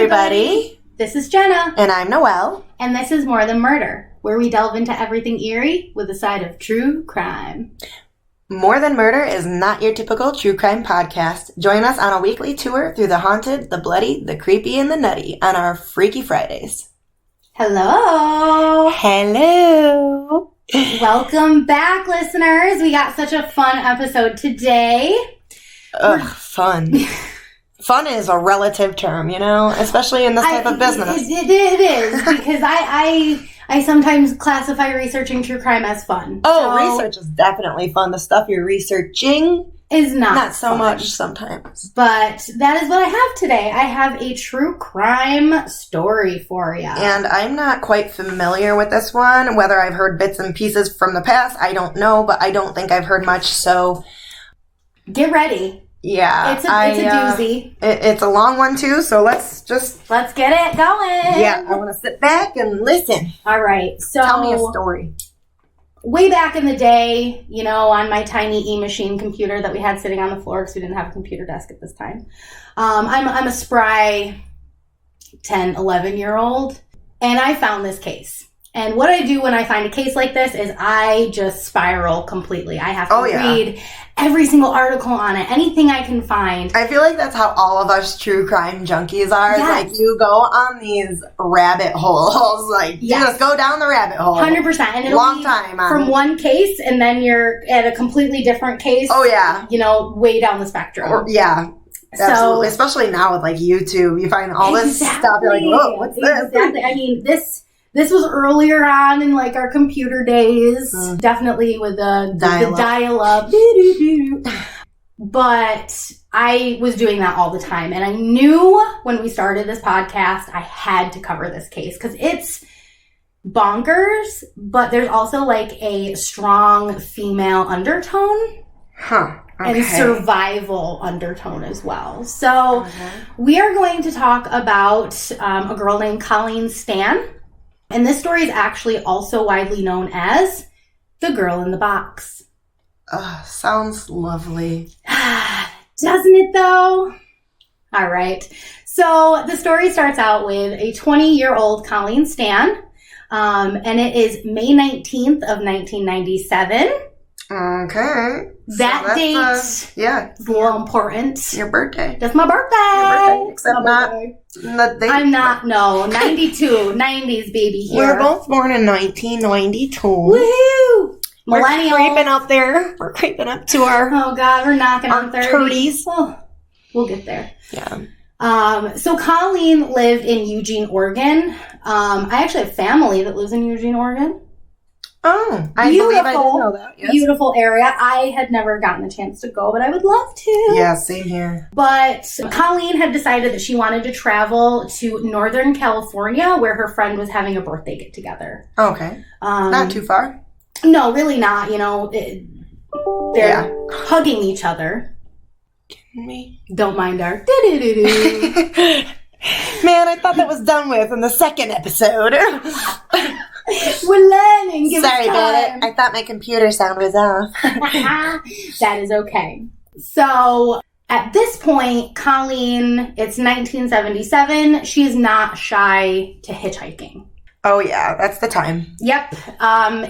everybody. This is Jenna. And I'm Noelle. And this is More Than Murder, where we delve into everything eerie with a side of true crime. More Than Murder is not your typical true crime podcast. Join us on a weekly tour through the haunted, the bloody, the creepy, and the nutty on our Freaky Fridays. Hello. Hello. Welcome back, listeners. We got such a fun episode today. Ugh, fun. Fun is a relative term, you know, especially in this type of business. It is, because I sometimes classify researching true crime as fun. Oh, research is definitely fun. The stuff you're researching is not so fun. much sometimes. But that is what I have today. I have a true crime story for you. And I'm not quite familiar with this one. Whether I've heard bits and pieces from the past, I don't know, but I don't think I've heard much, so get ready. Yeah. It's a doozy. It's a long one, too, so let's get it going. Yeah, I want to sit back and listen. All right, so tell me a story. Way back in the day, you know, on my tiny E-machine computer that we had sitting on the floor because we didn't have a computer desk at this time. I'm a spry 10, 11-year-old, and I found this case. And what I do when I find a case like this is I just spiral completely. I have to read every single article on it, anything I can find. I feel like that's how all of us true crime junkies are. Yes. Like, you go on these rabbit holes. Like, you just go down the rabbit hole. 100%. And it'll long be time. From one case, and then you're at a completely different case. Oh, yeah. You know, way down the spectrum. Yeah. Absolutely. Especially now with, like, YouTube. You find all this stuff. You're like, whoa, what's this? Exactly. I mean, This was earlier on in, like, our computer days. Definitely with the dial-up. But I was doing that all the time. And I knew when we started this podcast, I had to cover this case. Because it's bonkers, but there's also, like, a strong female undertone. Huh. Okay. And survival undertone as well. So we are going to talk about a girl named Colleen Stan. And this story is actually also widely known as the girl in the box. Sounds lovely. Doesn't it, though? All right. So the story starts out with a 20-year-old Colleen Stan, and it is May 19th of 1997. Okay. That date is a little important. Your birthday. That's my birthday. Except not the date. I'm not, no. 92. 90s baby here. We're both born in 1992. Woohoo! Millennial. We're creeping up there. We're creeping up to our... Oh, God. We're knocking on 30s. Oh, we'll get there. Yeah. So Colleen lived in Eugene, Oregon. I actually have family that lives in Eugene, Oregon. Oh, I believe I didn't know that. Yes. Beautiful area. I had never gotten a chance to go, but I would love to. Yeah, same here. But Colleen had decided that she wanted to travel to Northern California, where her friend was having a birthday get-together. Okay. Not too far? No, really not. You know, they're hugging each other. Kidding me? Don't mind our do-do-do-do. Man, I thought that was done with in the second episode. We're learning. Sorry about it. I thought my computer sound was off. That is okay. So at this point, Colleen, it's 1977. She's not shy to hitchhiking. Oh, yeah. That's the time. Yep.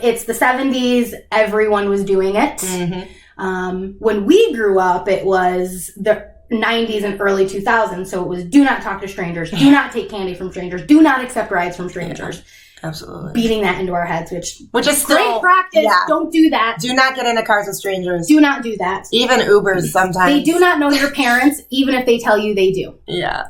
It's the 70s. Everyone was doing it. Mm-hmm. When we grew up, it was the 90s and early 2000s. So it was do not talk to strangers. Do not take candy from strangers. Do not accept rides from strangers. Yeah. Absolutely. Beating that into our heads, which is still great practice. Yeah. Don't do that. Do not get into cars with strangers. Do not do that. Even Ubers sometimes. They do not know your parents, even if they tell you they do. Yeah.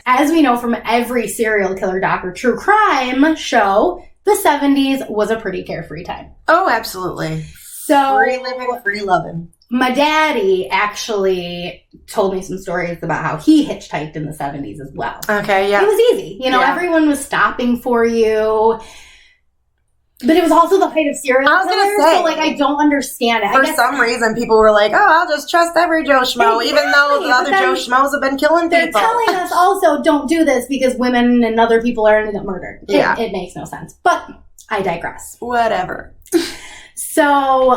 As we know from every serial killer doc or true crime show, the 70s was a pretty carefree time. Oh, absolutely. So free living, free loving. My daddy actually told me some stories about how he hitchhiked in the 70s as well. Okay, yeah. It was easy. You know, everyone was stopping for you. But it was also the height of serial killers. I was going to say. So, like, I don't understand it. For some reason, people were like, oh, I'll just trust every Joe Schmo, even though the other Joe Schmoes have been killing people. They're telling us also, don't do this because women and other people are ending up murdered. It makes no sense. But I digress. Whatever. So,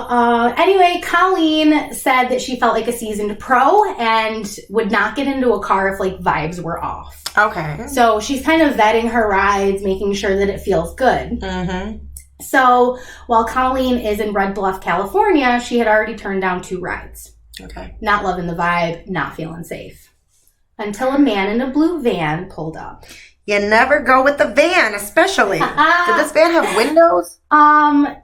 anyway, Colleen said that she felt like a seasoned pro and would not get into a car if, like, vibes were off. Okay. So she's kind of vetting her rides, making sure that it feels good. Mm-hmm. So while Colleen is in Red Bluff, California, she had already turned down 2 rides. Okay. Not loving the vibe, not feeling safe. Until a man in a blue van pulled up. You never go with the van, especially. Did this van have windows?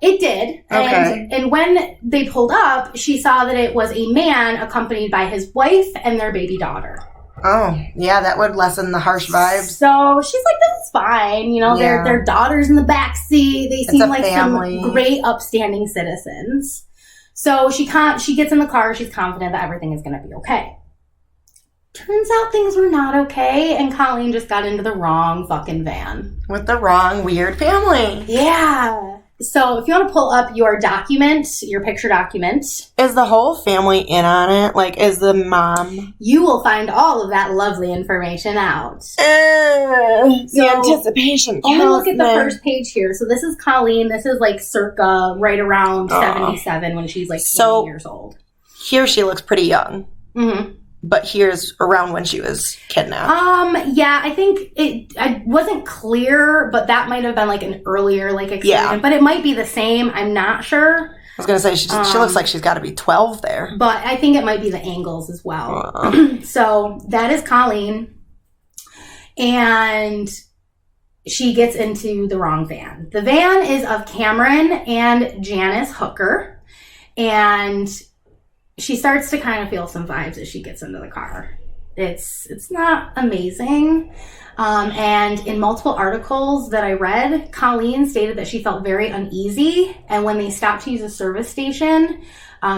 It did. Okay. And when they pulled up, she saw that it was a man accompanied by his wife and their baby daughter. Oh, yeah, that would lessen the harsh vibes. So she's like, this is fine. You know, Yeah. their daughter's in the back seat. They seem like family. some great, upstanding citizens. So she gets in the car. She's confident that everything is going to be okay. Turns out things were not okay, and Colleen just got into the wrong fucking van. With the wrong weird family. Yeah. So if you want to pull up your document, your picture document. Is the whole family in on it? Like, is the mom? You will find all of that lovely information out. The anticipation. Only look at the me. first page here. So this is Colleen. This is like circa right around 77 when she's like 20 years old. Here she looks pretty young. Mm-hmm. But here's around when she was kidnapped. Yeah, I think I wasn't clear, but that might have been like an earlier like experience. Yeah. But it might be the same. I'm not sure. I was going to say, she looks like she's got to be 12 there. But I think it might be the angles as well. So that is Colleen. And she gets into the wrong van. The van is of Cameron and Janice Hooker. And she starts to kind of feel some vibes as she gets into the car. It's not amazing. And in multiple articles that I read, Colleen stated that she felt very uneasy. And when they stopped to use a service station,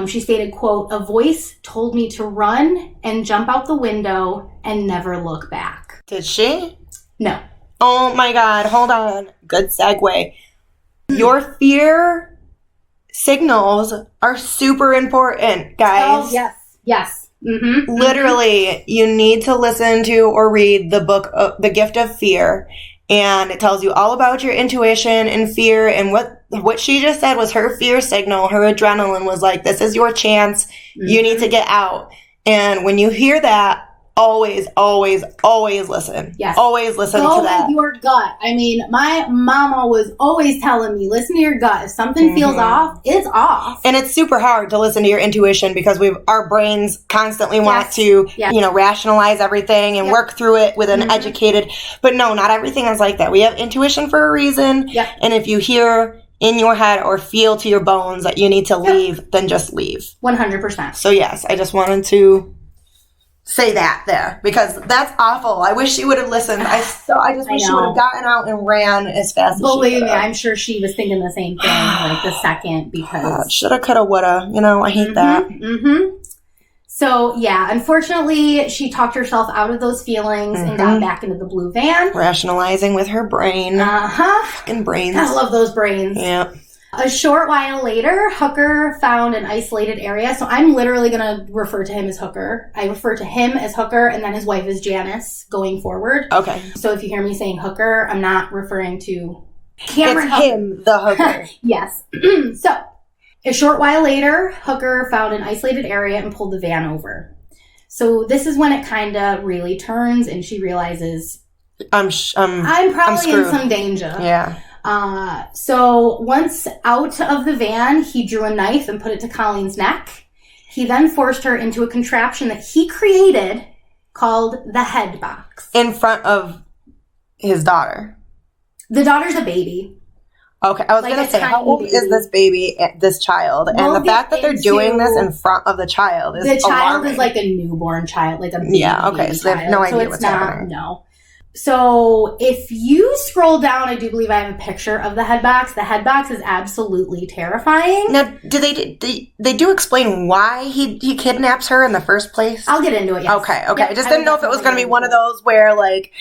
she stated, quote, "A voice told me to run and jump out the window and never look back." Did she? No. Oh my God. Hold on. Good segue. Your fear signals are super important, guys. Oh, yes. Yes. Mm-hmm. Literally, you need to listen to or read the book, The Gift of Fear. And it tells you all about your intuition and fear. And what she just said was her fear signal. Her adrenaline was like, this is your chance. Mm-hmm. You need to get out. And when you hear that, always, always, always listen. Yes. Always listen to that. Go with your gut. I mean, my mama was always telling me, listen to your gut. If something feels off, it's off. And it's super hard to listen to your intuition because our brains constantly want to, rationalize everything and work through it with an educated, but no, not everything is like that. We have intuition for a reason. Yep. And if you hear in your head or feel to your bones that you need to leave, then just leave. 100%. So yes, I just wanted to say that there because that's awful. I wish she would have listened. I just wish she would have gotten out and ran as fast as she could. Believe me, I'm sure she was thinking the same thing like the second because shoulda, coulda, woulda. I hate that. Mm-hmm. So yeah, unfortunately, she talked herself out of those feelings and got back into the blue van, rationalizing with her brain. Fucking brains. I love those brains. Yeah. A short while later, Hooker found an isolated area. So I'm literally going to refer to him as Hooker. I refer to him as Hooker, and then his wife is Janice going forward. Okay. So if you hear me saying Hooker, I'm not referring to Cameron It's him, the Hooker. Yes. So a short while later, Hooker found an isolated area and pulled the van over. So this is when it kind of really turns, and she realizes I'm probably in some danger. Yeah. So once out of the van, he drew a knife and put it to Colleen's neck. He then forced her into a contraption that he created called the head box. In front of his daughter. The daughter's a baby. Okay, I was going to say, how old is this baby, this child? And the fact that they're doing this in front of the child is alarming. Is like a newborn child, like a baby. Yeah, okay, so they have no idea what's happening. No. So if you scroll down, I do believe I have a picture of the head box. The head box is absolutely terrifying. Now, do they do explain why he kidnaps her in the first place? I'll get into it, yes. Okay. Yep, I just didn't know if it was going to be one of those where, like,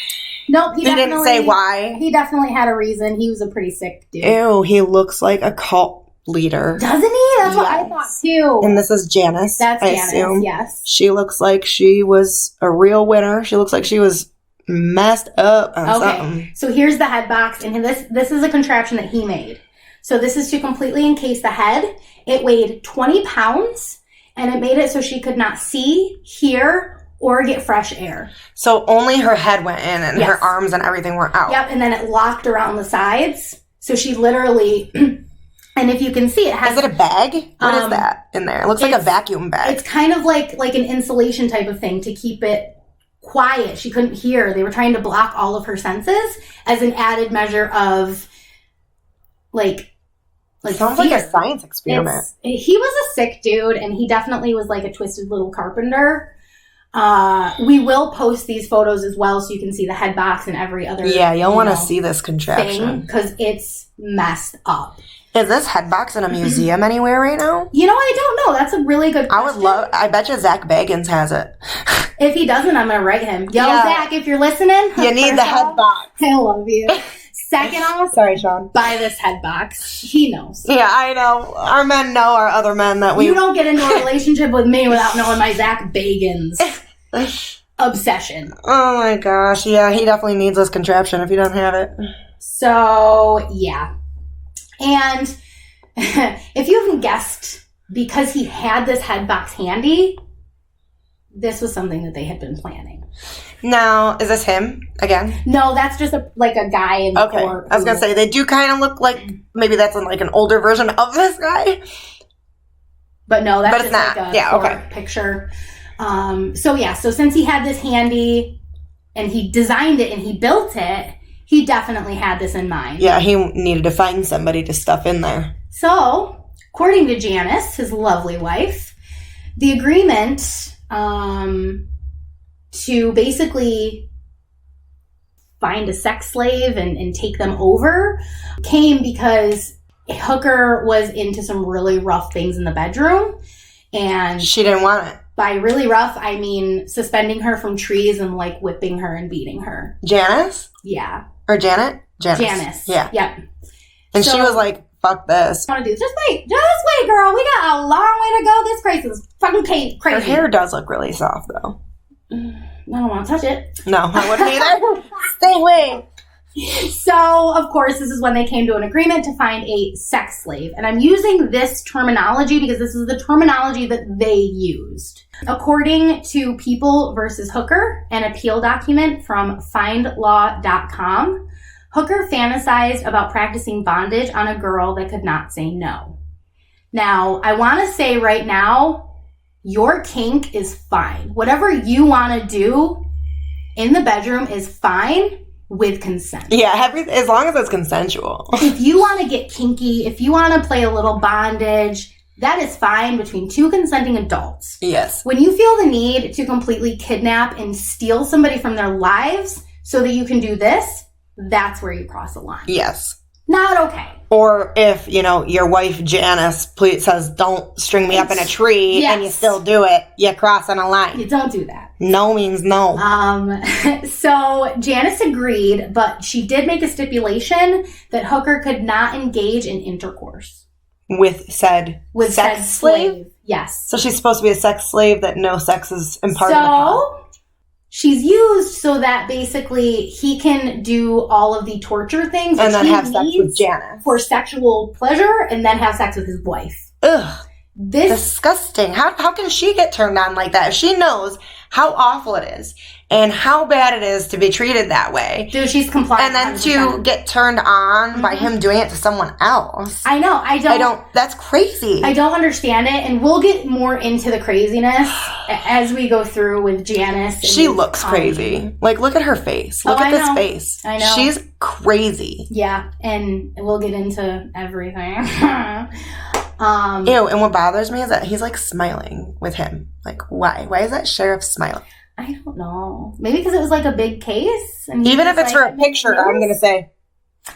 nope, he didn't say why. He definitely had a reason. He was a pretty sick dude. Ew, he looks like a cult leader. Doesn't he? That's what I thought, too. And this is Janice, That's I Janice, assume. Yes. She looks like she was a real winner. She looks like she was messed up on something. So here's the head box, and this is a contraption that he made. So this is to completely encase the head. It weighed 20 pounds, and it made it so she could not see, hear, or get fresh air. So only her head went in, and Yes. her arms and everything were out. Yep, and then it locked around the sides. So she literally, and if you can see, it has... Is it a bag? What is that in there? It looks like a vacuum bag. It's kind of like an insulation type of thing to keep it quiet. She couldn't hear. They were trying to block all of her senses as an added measure of Sounds fear. like a science experiment. He was a sick dude, and he definitely was like a twisted little carpenter. We will post these photos as well, so you can see the head box and every other. Yeah, you'll want to see this contraption because it's messed up. Is this head box in a museum anywhere right now? You know, I don't know. That's a really good question. I bet you Zach Bagans has it. If he doesn't, I'm gonna write him. Yo, Yeah. Zach, if you're listening, You need the head box. I love you. Second off, Sorry, Sean. buy this head box. He knows. Yeah, I know. Our men know our other men that we... You don't get into a relationship with me without knowing my Zach Bagans obsession. Oh my gosh. Yeah, he definitely needs this contraption if you don't have it. So, yeah. And if you haven't guessed, because he had this head box handy, this was something that they had been planning. Now, is this him again? No, that's just a guy in the Okay. court. I was going to say, they do kind of look like, maybe that's like an older version of this guy. But no, that's But it's just not. like a court picture. So since he had this handy and he designed it and he built it, he definitely had this in mind. Yeah, he needed to find somebody to stuff in there. So, according to Janice, his lovely wife, the agreement to basically find a sex slave and take them over came because Hooker was into some really rough things in the bedroom. And she didn't want it. By really rough, I mean suspending her from trees and whipping her and beating her. Janice? Yeah. Or Janet? Janice. Yeah. Yep. And she was like, fuck this. I want to do this. Just wait, girl. We got a long way to go. This crazy is fucking crazy. Her hair does look really soft, though. I don't want to touch it. No, I wouldn't either. Stay away. So, of course, this is when they came to an agreement to find a sex slave. And I'm using this terminology because this is the terminology that they used. According to People versus Hooker, an appeal document from findlaw.com, Hooker fantasized about practicing bondage on a girl that could not say no. Now, I want to say right now, your kink is fine. Whatever you want to do in the bedroom is fine with consent. Yeah, as long as it's consensual. If you want to get kinky, if you want to play a little bondage, that is fine between two consenting adults. Yes. When you feel the need to completely kidnap and steal somebody from their lives so that you can do this, that's where you cross the line. Yes. Not okay. Or if, your wife Janice says, don't string me up in a tree, and you still do it, you're crossing a line. You don't do that. No means no. So Janice agreed, but she did make a stipulation that Hooker could not engage in intercourse. With said sex slave? Yes. So she's supposed to be a sex slave that no sex is imparted upon. So she's used so that basically he can do all of the torture things and then have sex with Janice for sexual pleasure, and then have sex with his wife. Ugh. Disgusting. How can she get turned on like that if she knows how awful it is and how bad it is to be treated that way? Dude, she's compliant. And then 100%. To get turned on by him doing it to someone else. I know. I don't. That's crazy. I don't understand it, and we'll get more into the craziness as we go through with Janice. She looks crazy. Look at her face. Look at this face. I know. She's crazy. Yeah, and we'll get into everything. Ew, and what bothers me is that he's smiling with him. Why? Why is that sheriff smiling? I don't know. Maybe because it was a big case. And even if it's for a picture, I'm going to say,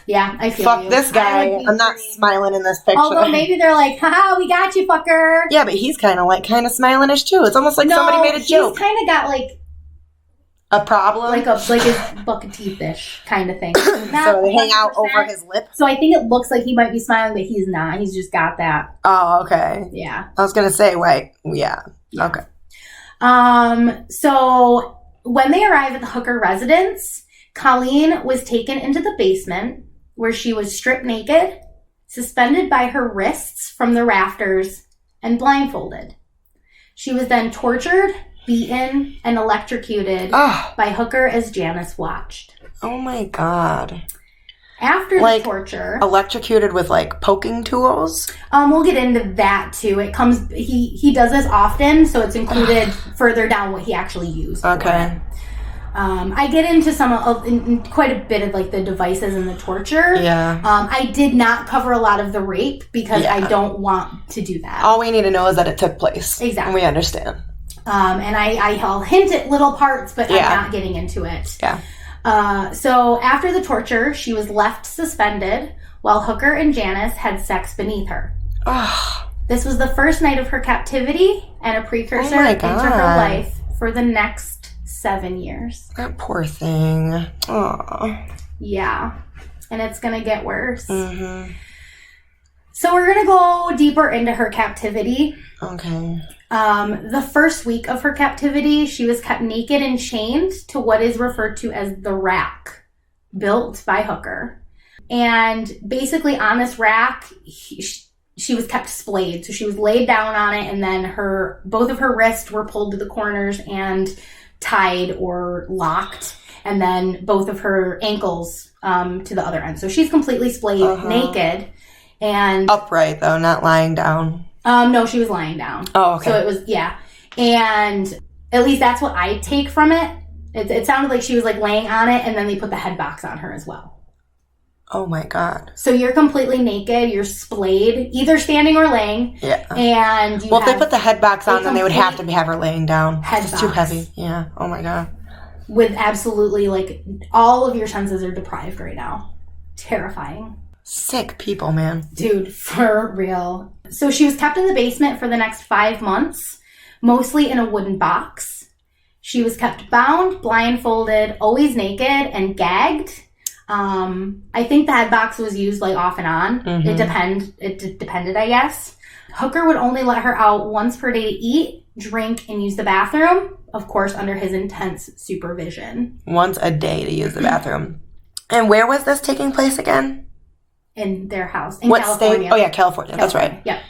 yeah, I feel fuck this guy. I'm not smiling in this picture. Although maybe they're like, haha, we got you, fucker. Yeah, but he's kind of smiling-ish too. It's almost like somebody made a joke. He's kind of got a problem? Like his buck of teeth-ish kind of thing. So they hang out over his lip? So I think it looks like he might be smiling, but he's not. He's just got that. Oh, okay. Yeah. I was going to say, wait. Yeah. Okay. So when they arrive at the Hooker residence, Colleen was taken into the basement where she was stripped naked suspended by her wrists from the rafters, and blindfolded. She was then tortured, beaten, and electrocuted by Hooker as Janice watched. Oh my God. After the torture... Electrocuted with, like, poking tools? We'll get into that, too. It comes... He does this often, so it's included further down what he actually used. Okay. I get into quite a bit of, like, the devices and the torture. Yeah. I did not cover a lot of the rape because I don't want to do that. All we need to know is that it took place. Exactly. And we understand. And I'll hint at little parts, but I'm not getting into it. Yeah. So after the torture, she was left suspended while Hooker and Janice had sex beneath her. This was the first night of her captivity and a precursor into her life for the next 7 years. That poor thing. Aww. Yeah. And it's going to get worse. Mm-hmm. So we're going to go deeper into her captivity. Okay. The first week of her captivity, she was kept naked and chained to what is referred to as the rack, built by Hooker. And basically on this rack, she was kept splayed. So she was laid down on it, and then both of her wrists were pulled to the corners and tied or locked, and then both of her ankles to the other end. So she's completely splayed, naked. And upright, though, not lying down. No, she was lying down. Oh, okay. So it was, and at least that's what I take from it. It sounded like she was, like, laying on it, and then they put the head box on her as well. Oh, my God. So you're completely naked, you're splayed, either standing or laying. Yeah. And if they put the head box on, then they would have to have her laying down. It's too heavy. Yeah. Oh, my God. With absolutely, like, all of your senses are deprived right now. Terrifying. Sick people, man. Dude, for real. So she was kept in the basement for the next 5 months, mostly in a wooden box. She was kept bound, blindfolded, always naked, and gagged. I think the head box was used, like, off and on. Mm-hmm. It depended, I guess. Hooker would only let her out once per day to eat, drink, and use the bathroom, of course, under his intense supervision. Once a day to use the bathroom. And where was this taking place again? In their house. In what California. State? Oh, yeah, California. That's right. Yep.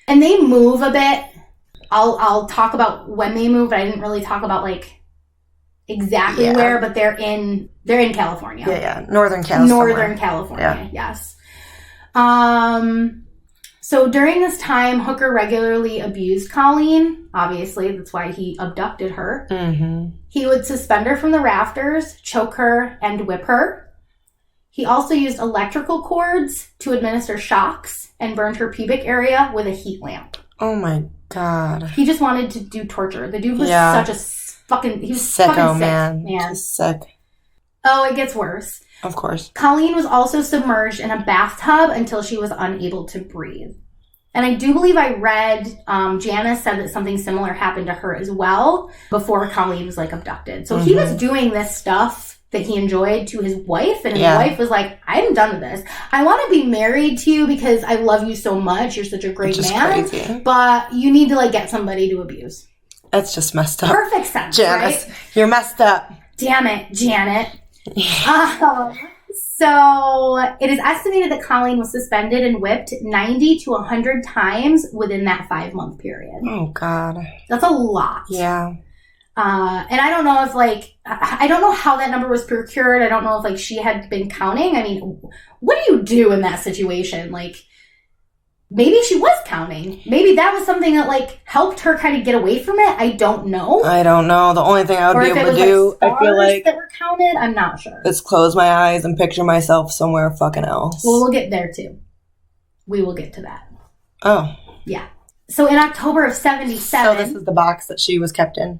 And they move a bit. I'll talk about when they move, but I didn't really talk about, like, exactly where, but they're in California. Yeah. Northern California. Northern California, yes. So during this time, Hooker regularly abused Colleen. Obviously, that's why he abducted her. Mm-hmm. He would suspend her from the rafters, choke her, and whip her. He also used electrical cords to administer shocks and burned her pubic area with a heat lamp. Oh my God. He just wanted to do torture. The dude was such a fucking... He was sicko, fucking sick, man. Just sick. Oh, it gets worse. Of course. Colleen was also submerged in a bathtub until she was unable to breathe. And I do believe I read Janice said that something similar happened to her as well before Colleen was, like, abducted. So he was doing this stuff that he enjoyed to his wife, and his wife was like, I'm done with this. I want to be married to you because I love you so much. You're such a great man. Crazy. But you need to, like, get somebody to abuse. That's just messed up. Perfect sense, Janice, right? You're messed up. Damn it, Janet. So it is estimated that Colleen was suspended and whipped 90 to 100 times within that 5-month period. Oh, God. That's a lot. Yeah. And I don't know if, like, I don't know how that number was procured. I don't know if, like, she had been counting. I mean, what do you do in that situation? Like, maybe she was counting. Maybe that was something that, like, helped her kind of get away from it. I don't know. I don't know. The only thing I would be able to do, like, I feel like, that were counted. I'm not sure. is close my eyes and picture myself somewhere fucking else. Well, we'll get there too. We will get to that. Oh. Yeah. So in October of 77... So this is the box that she was kept in?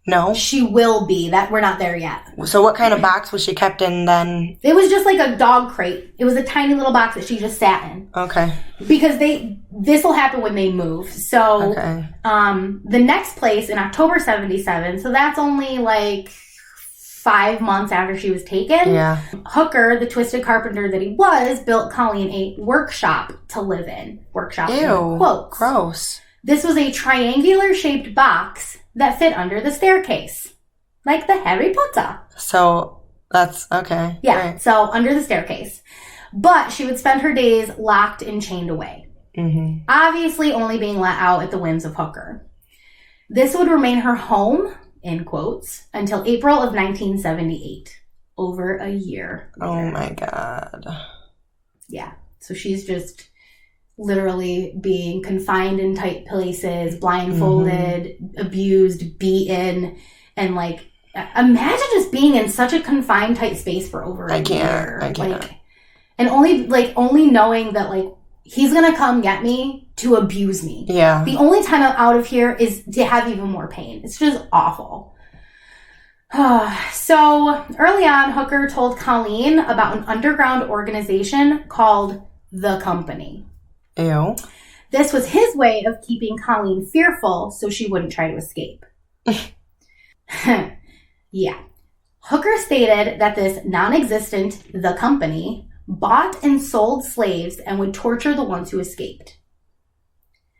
No? She will be. That we're not there yet. So what kind of box was she kept in then? It was just like a dog crate. It was a tiny little box that she just sat in. Okay. Because this will happen when they move. So the next place in October 77, so that's only like 5 months after she was taken. Yeah. Hooker, the twisted carpenter that he was, built Colleen a workshop to live in. Workshop. Ew. Quotes. Gross. This was a triangular shaped box that fit under the staircase. Like the Harry Potter. So that's okay. Yeah, right. So under the staircase. But she would spend her days locked and chained away. Mm-hmm. Obviously only being let out at the whims of Hooker. This would remain her home, in quotes, until April of 1978. Over a year later. Oh my God. Yeah. So she's just literally being confined in tight places, blindfolded, abused, beaten, and like, imagine just being in such a confined, tight space for over a year. I can't. Like, and only knowing that like he's gonna come get me to abuse me. Yeah. The only time I'm out of here is to have even more pain. It's just awful. So early on, Hooker told Colleen about an underground organization called The Company. Ew. This was his way of keeping Colleen fearful so she wouldn't try to escape. Yeah. Hooker stated that this non-existent The Company bought and sold slaves and would torture the ones who escaped.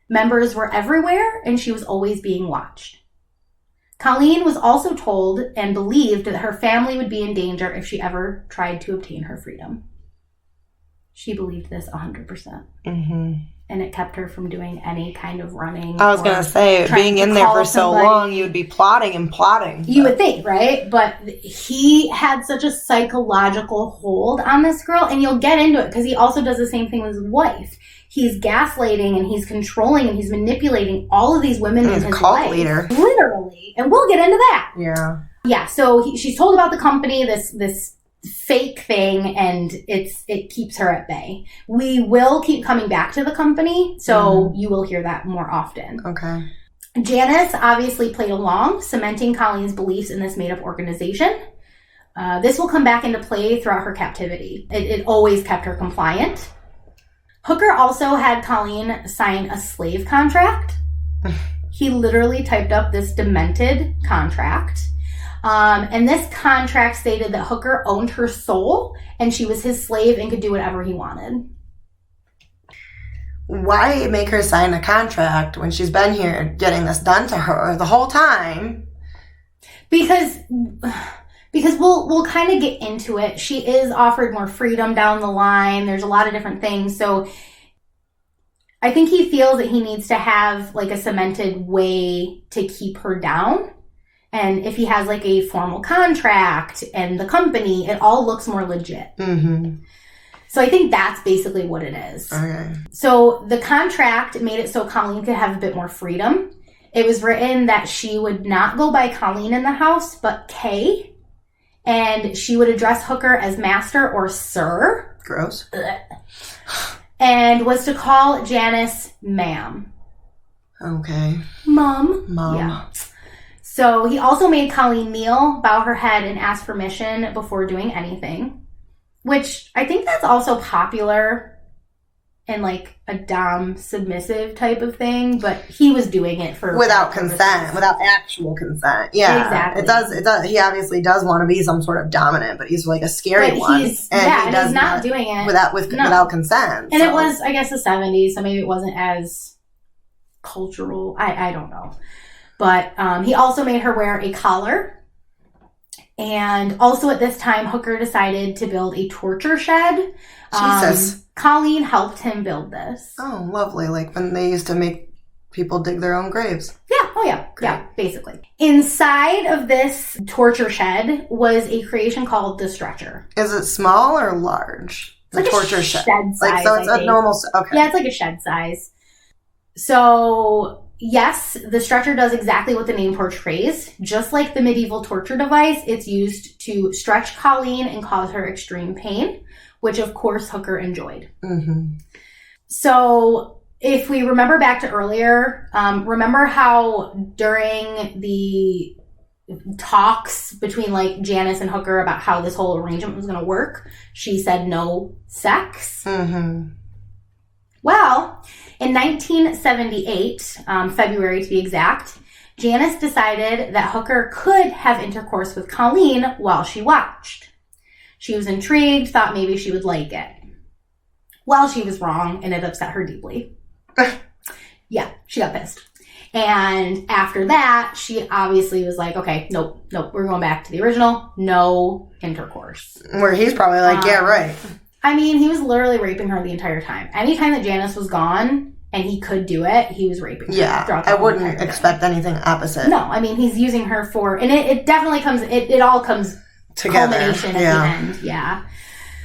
Members were everywhere, and she was always being watched. Colleen was also told and believed that her family would be in danger if she ever tried to obtain her freedom. She believed this 100%. Mm-hmm. And it kept her from doing any kind of running. I was going to say, being in there for so long, you would be plotting and plotting. You would think, right? But he had such a psychological hold on this girl, and you'll get into it because he also does the same thing with his wife. He's gaslighting and he's controlling and he's manipulating all of these women in his cult life. leader. Literally. And we'll get into that. Yeah. Yeah, so she's told about the company, this fake thing, and it keeps her at bay. We will keep coming back to the company, so you will hear that more often. Okay. Janice obviously played along, cementing Colleen's beliefs in this made-up organization. This will come back into play throughout her captivity. It always kept her compliant. Hooker also had Colleen sign a slave contract. He literally typed up this demented contract. And this contract stated that Hooker owned her soul and she was his slave and could do whatever he wanted. Why make her sign a contract when she's been here getting this done to her the whole time? Because we'll kind of get into it. She is offered more freedom down the line. There's a lot of different things. So I think he feels that he needs to have like a cemented way to keep her down. And if he has like a formal contract and the company, it all looks more legit. Mm-hmm. So I think that's basically what it is. Okay. So the contract made it so Colleen could have a bit more freedom. It was written that she would not go by Colleen in the house, but Kay. And she would address Hooker as master or sir. Gross. And was to call Janice ma'am. Okay. Mom. Yeah. So he also made Colleen kneel, bow her head, and ask permission before doing anything. Which I think that's also popular in like a dom submissive type of thing, but he was doing it for without consent, without actual consent. Yeah, exactly. It does. He obviously does want to be some sort of dominant, but he's like a scary one. He's not doing it without consent. And it was, I guess, the 70s, so maybe it wasn't as cultural. I don't know, but he also made her wear a collar. And also at this time, Hooker decided to build a torture shed. Jesus. Colleen helped him build this. Oh, lovely. Like when they used to make people dig their own graves. Yeah. Oh, yeah. Great. Yeah, basically. Inside of this torture shed was a creation called the stretcher. Is it small or large? It's like torture a shed size, Like, so it's a normal... Okay. Yeah, it's like a shed size. So... yes, the stretcher does exactly what the name portrays. Just like the medieval torture device, it's used to stretch Colleen and cause her extreme pain, which of course Hooker enjoyed. Mm-hmm. So if we remember back to earlier, remember how during the talks between like Janice and Hooker about how this whole arrangement was going to work, she said no sex? Mm-hmm. Well, in 1978, February to be exact, Janice decided that Hooker could have intercourse with Colleen while she watched. She was intrigued, thought maybe she would like it. Well, she was wrong, and it upset her deeply. Yeah, she got pissed. And after that, she obviously was like, okay, nope, we're going back to the original. No intercourse. Where he's probably like, yeah, right. I mean, he was literally raping her the entire time. Anytime that Janice was gone and he could do it, he was raping her. Yeah, I wouldn't expect anything opposite. No, I mean, he's using her for, and it definitely comes, it all comes together. Culmination at the end. Yeah.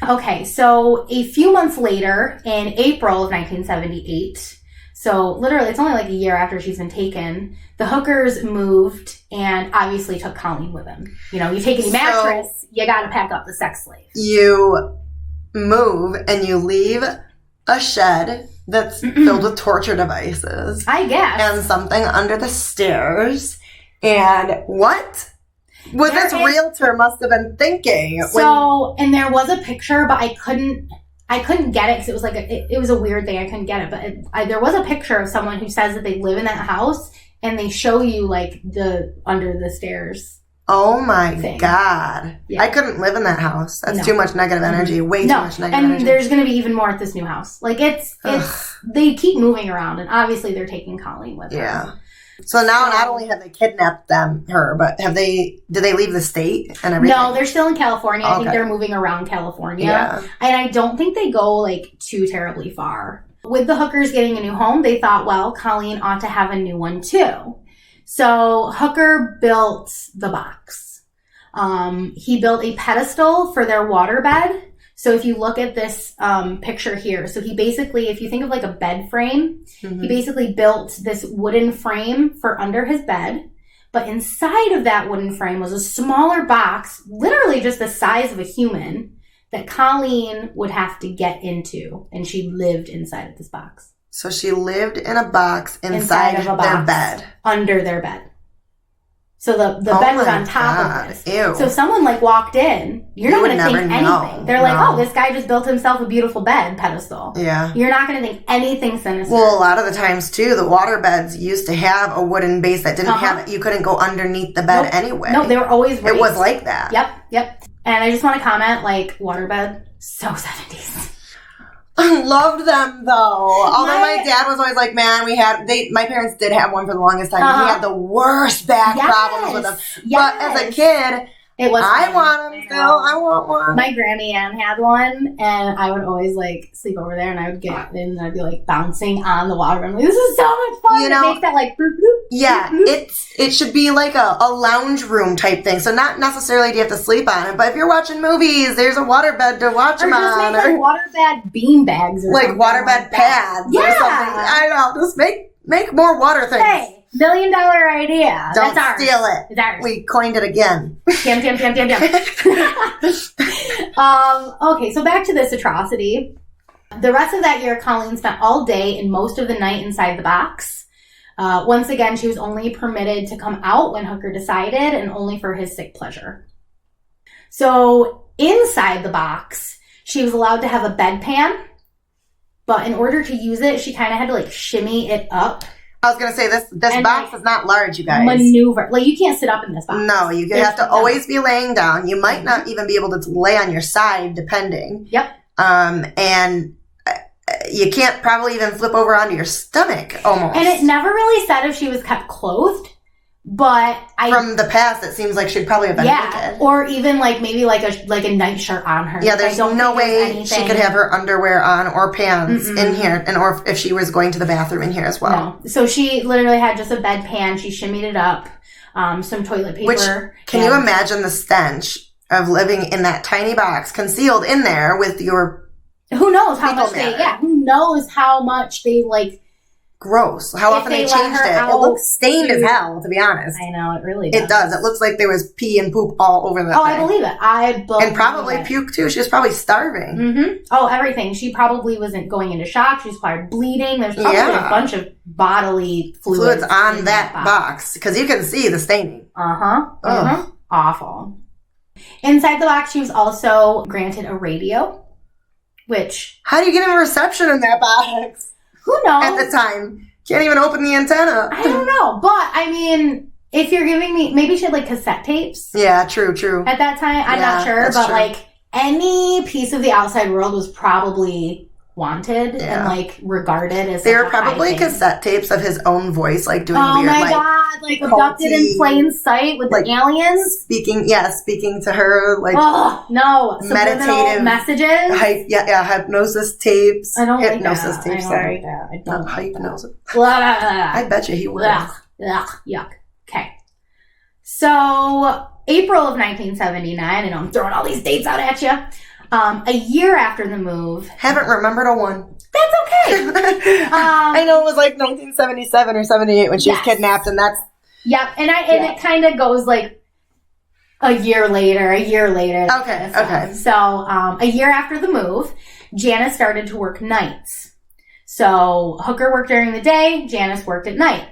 Okay, so a few months later, in April of 1978, so literally it's only like a year after she's been taken, the hookers moved and obviously took Colleen with them. You know, you take any mattress, you gotta pack up the sex slave. You move and you leave a shed that's filled with torture devices. I guess. And something under the stairs. And what? Well, this realtor must have been thinking. And there was a picture, but I couldn't get it because it was like it was a weird thing. I couldn't get it, but there was a picture of someone who says that they live in that house, and they show you like the under the stairs. Oh my God. Yeah. I couldn't live in that house. That's too much negative energy. Way too much negative energy. And there's going to be even more at this new house. Like it's they keep moving around, and obviously they're taking Colleen with them. Yeah. So now not only have they kidnapped her, but did they leave the state and everything? No, they're still in California. I think they're moving around California. Yeah. And I don't think they go like too terribly far. With the hookers getting a new home, they thought, well, Colleen ought to have a new one too. So Hooker built the box. He built a pedestal for their waterbed. So if you look at this picture here, so he basically, if you think of like a bed frame, he basically built this wooden frame for under his bed. But inside of that wooden frame was a smaller box, literally just the size of a human, that Colleen would have to get into. And she lived inside of this box. So she lived in a box inside of their bed. Under their bed. So the bed was on top of this. Ew. So if someone like walked in, you're not going to think anything. Know. They're like, oh, this guy just built himself a beautiful bed pedestal. Yeah. You're not going to think anything sinister. Well, a lot of the times too, the water beds used to have a wooden base that didn't have, you couldn't go underneath the bed anyway. No, they were always raised. It was like that. Yep. And I just want to comment, like, waterbed, so 70s. I loved them though. Although my dad was always like, man, my parents did have one for the longest time. We had the worst back problems with them. Yes. But as a kid, I want them still. I want one. My Grammy Ann had one, and I would always like sleep over there, and I would get in, and I'd be like bouncing on the water. I'm like, this is so much fun. You know, it makes that like boop, boop, yeah, boop, boop. It should be like a lounge room type thing. So not necessarily do you have to sleep on it, but if you're watching movies, there's a waterbed to watch them on. Or just make like waterbed bean bags, or like waterbed pads, or something. I don't know. Just make more water things. Hey. $1 million idea. Don't That's steal ours. it. It's ours. We coined it again. Jam. Okay, so back to this atrocity. The rest of that year, Colleen spent all day and most of the night inside the box. Once again, she was only permitted to come out when Hooker decided, and only for his sick pleasure. So inside the box, she was allowed to have a bedpan, but in order to use it, she kind of had to like shimmy it up. I was going to say, this box is not large, you guys. Maneuver. Like, you can't sit up in this box. No, you have to always be laying down. You might not even be able to lay on your side, depending. Yep. And you can't probably even flip over onto your stomach, almost. And it never really said if she was kept clothed, but from the past, it seems like she'd probably have been naked. Or even like maybe like a nightshirt on her. Yeah, there's no way she could have her underwear on or pants in here, and or if she was going to the bathroom in here as well. No. So she literally had just a bedpan. She shimmied it up, some toilet paper. Which, can you imagine the stench of living in that tiny box, concealed in there with your who knows how much who knows how much they like. Gross. How often they changed it. It looks stained as hell, to be honest. I know, it really does. It does. It looks like there was pee and poop all over that thing. I believe it. And probably puke, too. She was probably starving. Mm-hmm. Oh, everything. She probably wasn't going into shock. She was probably bleeding. There's probably a bunch of bodily fluids on that box. Because you can see the staining. Awful. Inside the box, she was also granted a radio, which... How do you get a reception in that box? Who knows? At the time. Can't even open the antenna. I don't know. But, I mean, if you're giving me... Maybe she had, like, cassette tapes. Yeah, true. At that time. I'm not sure. But, like, any piece of the outside world was probably wanted and like regarded as they such were a high probably thing. cassette tapes of his own voice, like doing oh weird, my like god, like abducted in plain sight with like, the aliens speaking to her, like oh no, meditative messages. Hypnosis tapes. I don't hypnosis like that. tapes. I don't like that. I don't Not like hypnosis. that. I bet you he would. Ugh, yuck. Okay. So, April of 1979, I know I'm throwing all these dates out at you. A year after the move. Haven't remembered a one. That's okay. I know it was like 1977 or 78 when she was kidnapped, and that's... Yep, and it kind of goes like a year later. Okay. So, a year after the move, Janice started to work nights. So, Hooker worked during the day, Janice worked at night.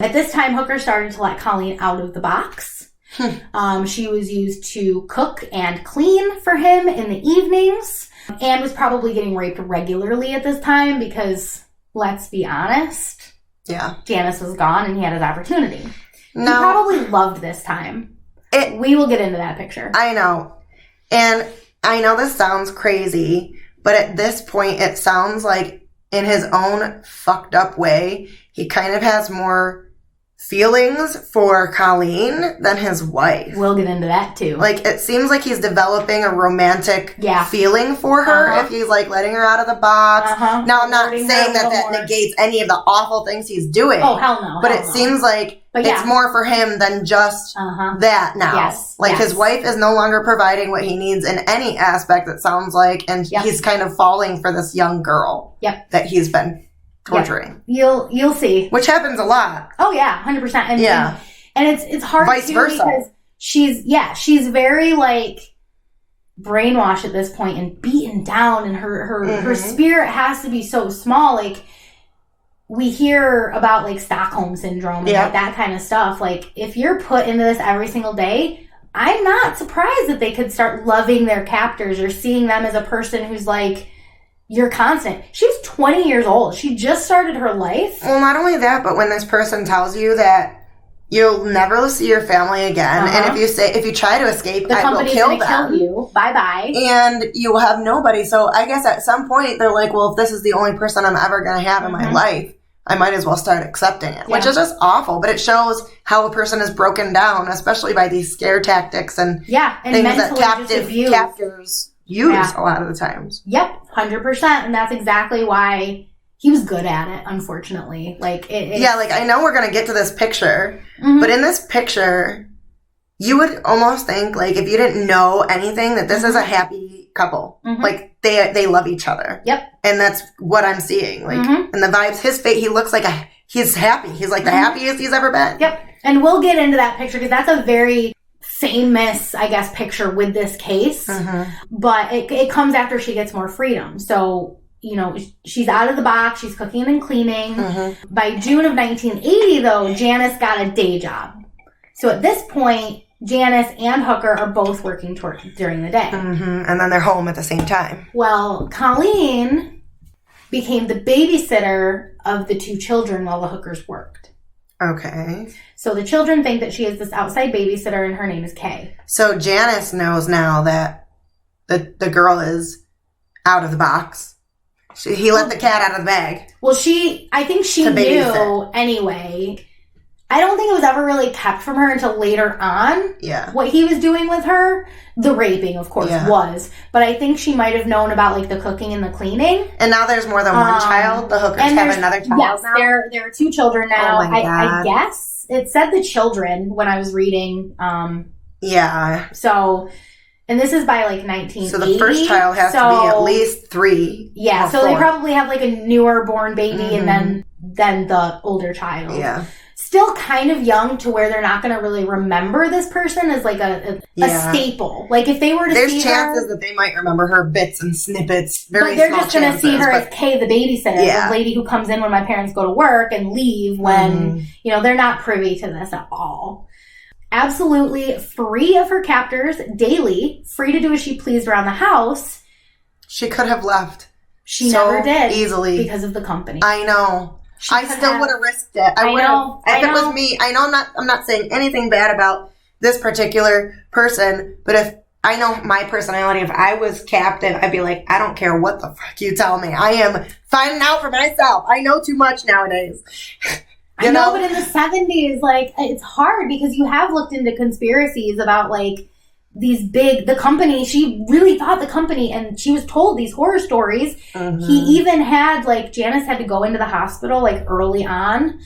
At this time, Hooker started to let Colleen out of the box. She was used to cook and clean for him in the evenings and was probably getting raped regularly at this time because, let's be honest, Janice was gone and he had his opportunity. No. He probably loved this time. We will get into that picture. I know. And I know this sounds crazy, but at this point, it sounds like in his own fucked up way, he kind of has more feelings for Colleen than his wife. We'll get into that too. Like, it seems like he's developing a romantic feeling for her if he's like letting her out of the box. Now, I'm not saying that negates any of the awful things he's doing. Oh, hell no. But it seems like it's more for him than just that now. Yes. Like, his wife is no longer providing what he needs in any aspect, it sounds like, and he's kind of falling for this young girl that he's been torturing. You'll see. Which happens a lot. Oh yeah, 100%. And it's hard vice versa because she's very like brainwashed at this point and beaten down, and her spirit has to be so small. Like, we hear about like Stockholm syndrome and like that kind of stuff. Like, if you're put into this every single day, I'm not surprised that they could start loving their captors or seeing them as a person who's like, you're constant. She was 20 years old. She just started her life. Well, not only that, but when this person tells you that you'll never see your family again, and if you try to escape, I will kill them. Kill you. Bye-bye. And you will have nobody. So I guess at some point they're like, well, if this is the only person I'm ever going to have in my life, I might as well start accepting it, which is just awful. But it shows how a person is broken down, especially by these scare tactics and things that captors use a lot of the times. Yep, 100%. And that's exactly why he was good at it, unfortunately. Like, like, I know we're going to get to this picture, but in this picture, you would almost think, like, if you didn't know anything, that this is a happy couple. Like, they love each other. Yep. And that's what I'm seeing. Like, and the vibes, his face, he looks like he's happy. He's like the happiest he's ever been. Yep. And we'll get into that picture because that's a very famous, I guess, picture with this case. But it comes after she gets more freedom. So, you know, she's out of the box. She's cooking and cleaning. By June of 1980, though, Janice got a day job. So at this point, Janice and Hooker are both working during the day. And then they're home at the same time. Well, Colleen became the babysitter of the two children while the Hookers worked. Okay. So the children think that she is this outside babysitter, and her name is Kay. So Janice knows now that the girl is out of the box. He let the cat out of the bag. Well, I think she knew anyway. I don't think it was ever really kept from her until later on. Yeah. What he was doing with her. The raping, of course, was. But I think she might have known about, like, the cooking and the cleaning. And now there's more than one child. The Hookers have another child now? Yes, there are two children now. Oh my God. I guess. It said the children when I was reading. So, and this is by, like, 1980. So the first child has to be at least 3. Yeah, so 4. They probably have, like, a newer born baby and then the older child. Yeah. Still kind of young to where they're not going to really remember this person as like a staple. Like, if they were to see her... There's chances that they might remember her bits and snippets. Very but they're small just going to see her as Kay, the babysitter, the lady who comes in when my parents go to work and leave when, you know, they're not privy to this at all. Absolutely free of her captors daily, free to do as she pleased around the house. She could have left. She never did. Easily. Because of the company. I know. I still would have risked it. I would have. If it was me, I know I'm not saying anything bad about this particular person, but if I know my personality. If I was captive, I'd be like, I don't care what the fuck you tell me. I am finding out for myself. I know too much nowadays. I know, but in the 70s, like, it's hard because you have looked into conspiracies about, like, the company, she really thought the company, and she was told these horror stories. Mm-hmm. He even had, like, Janice had to go into the hospital, like, early on.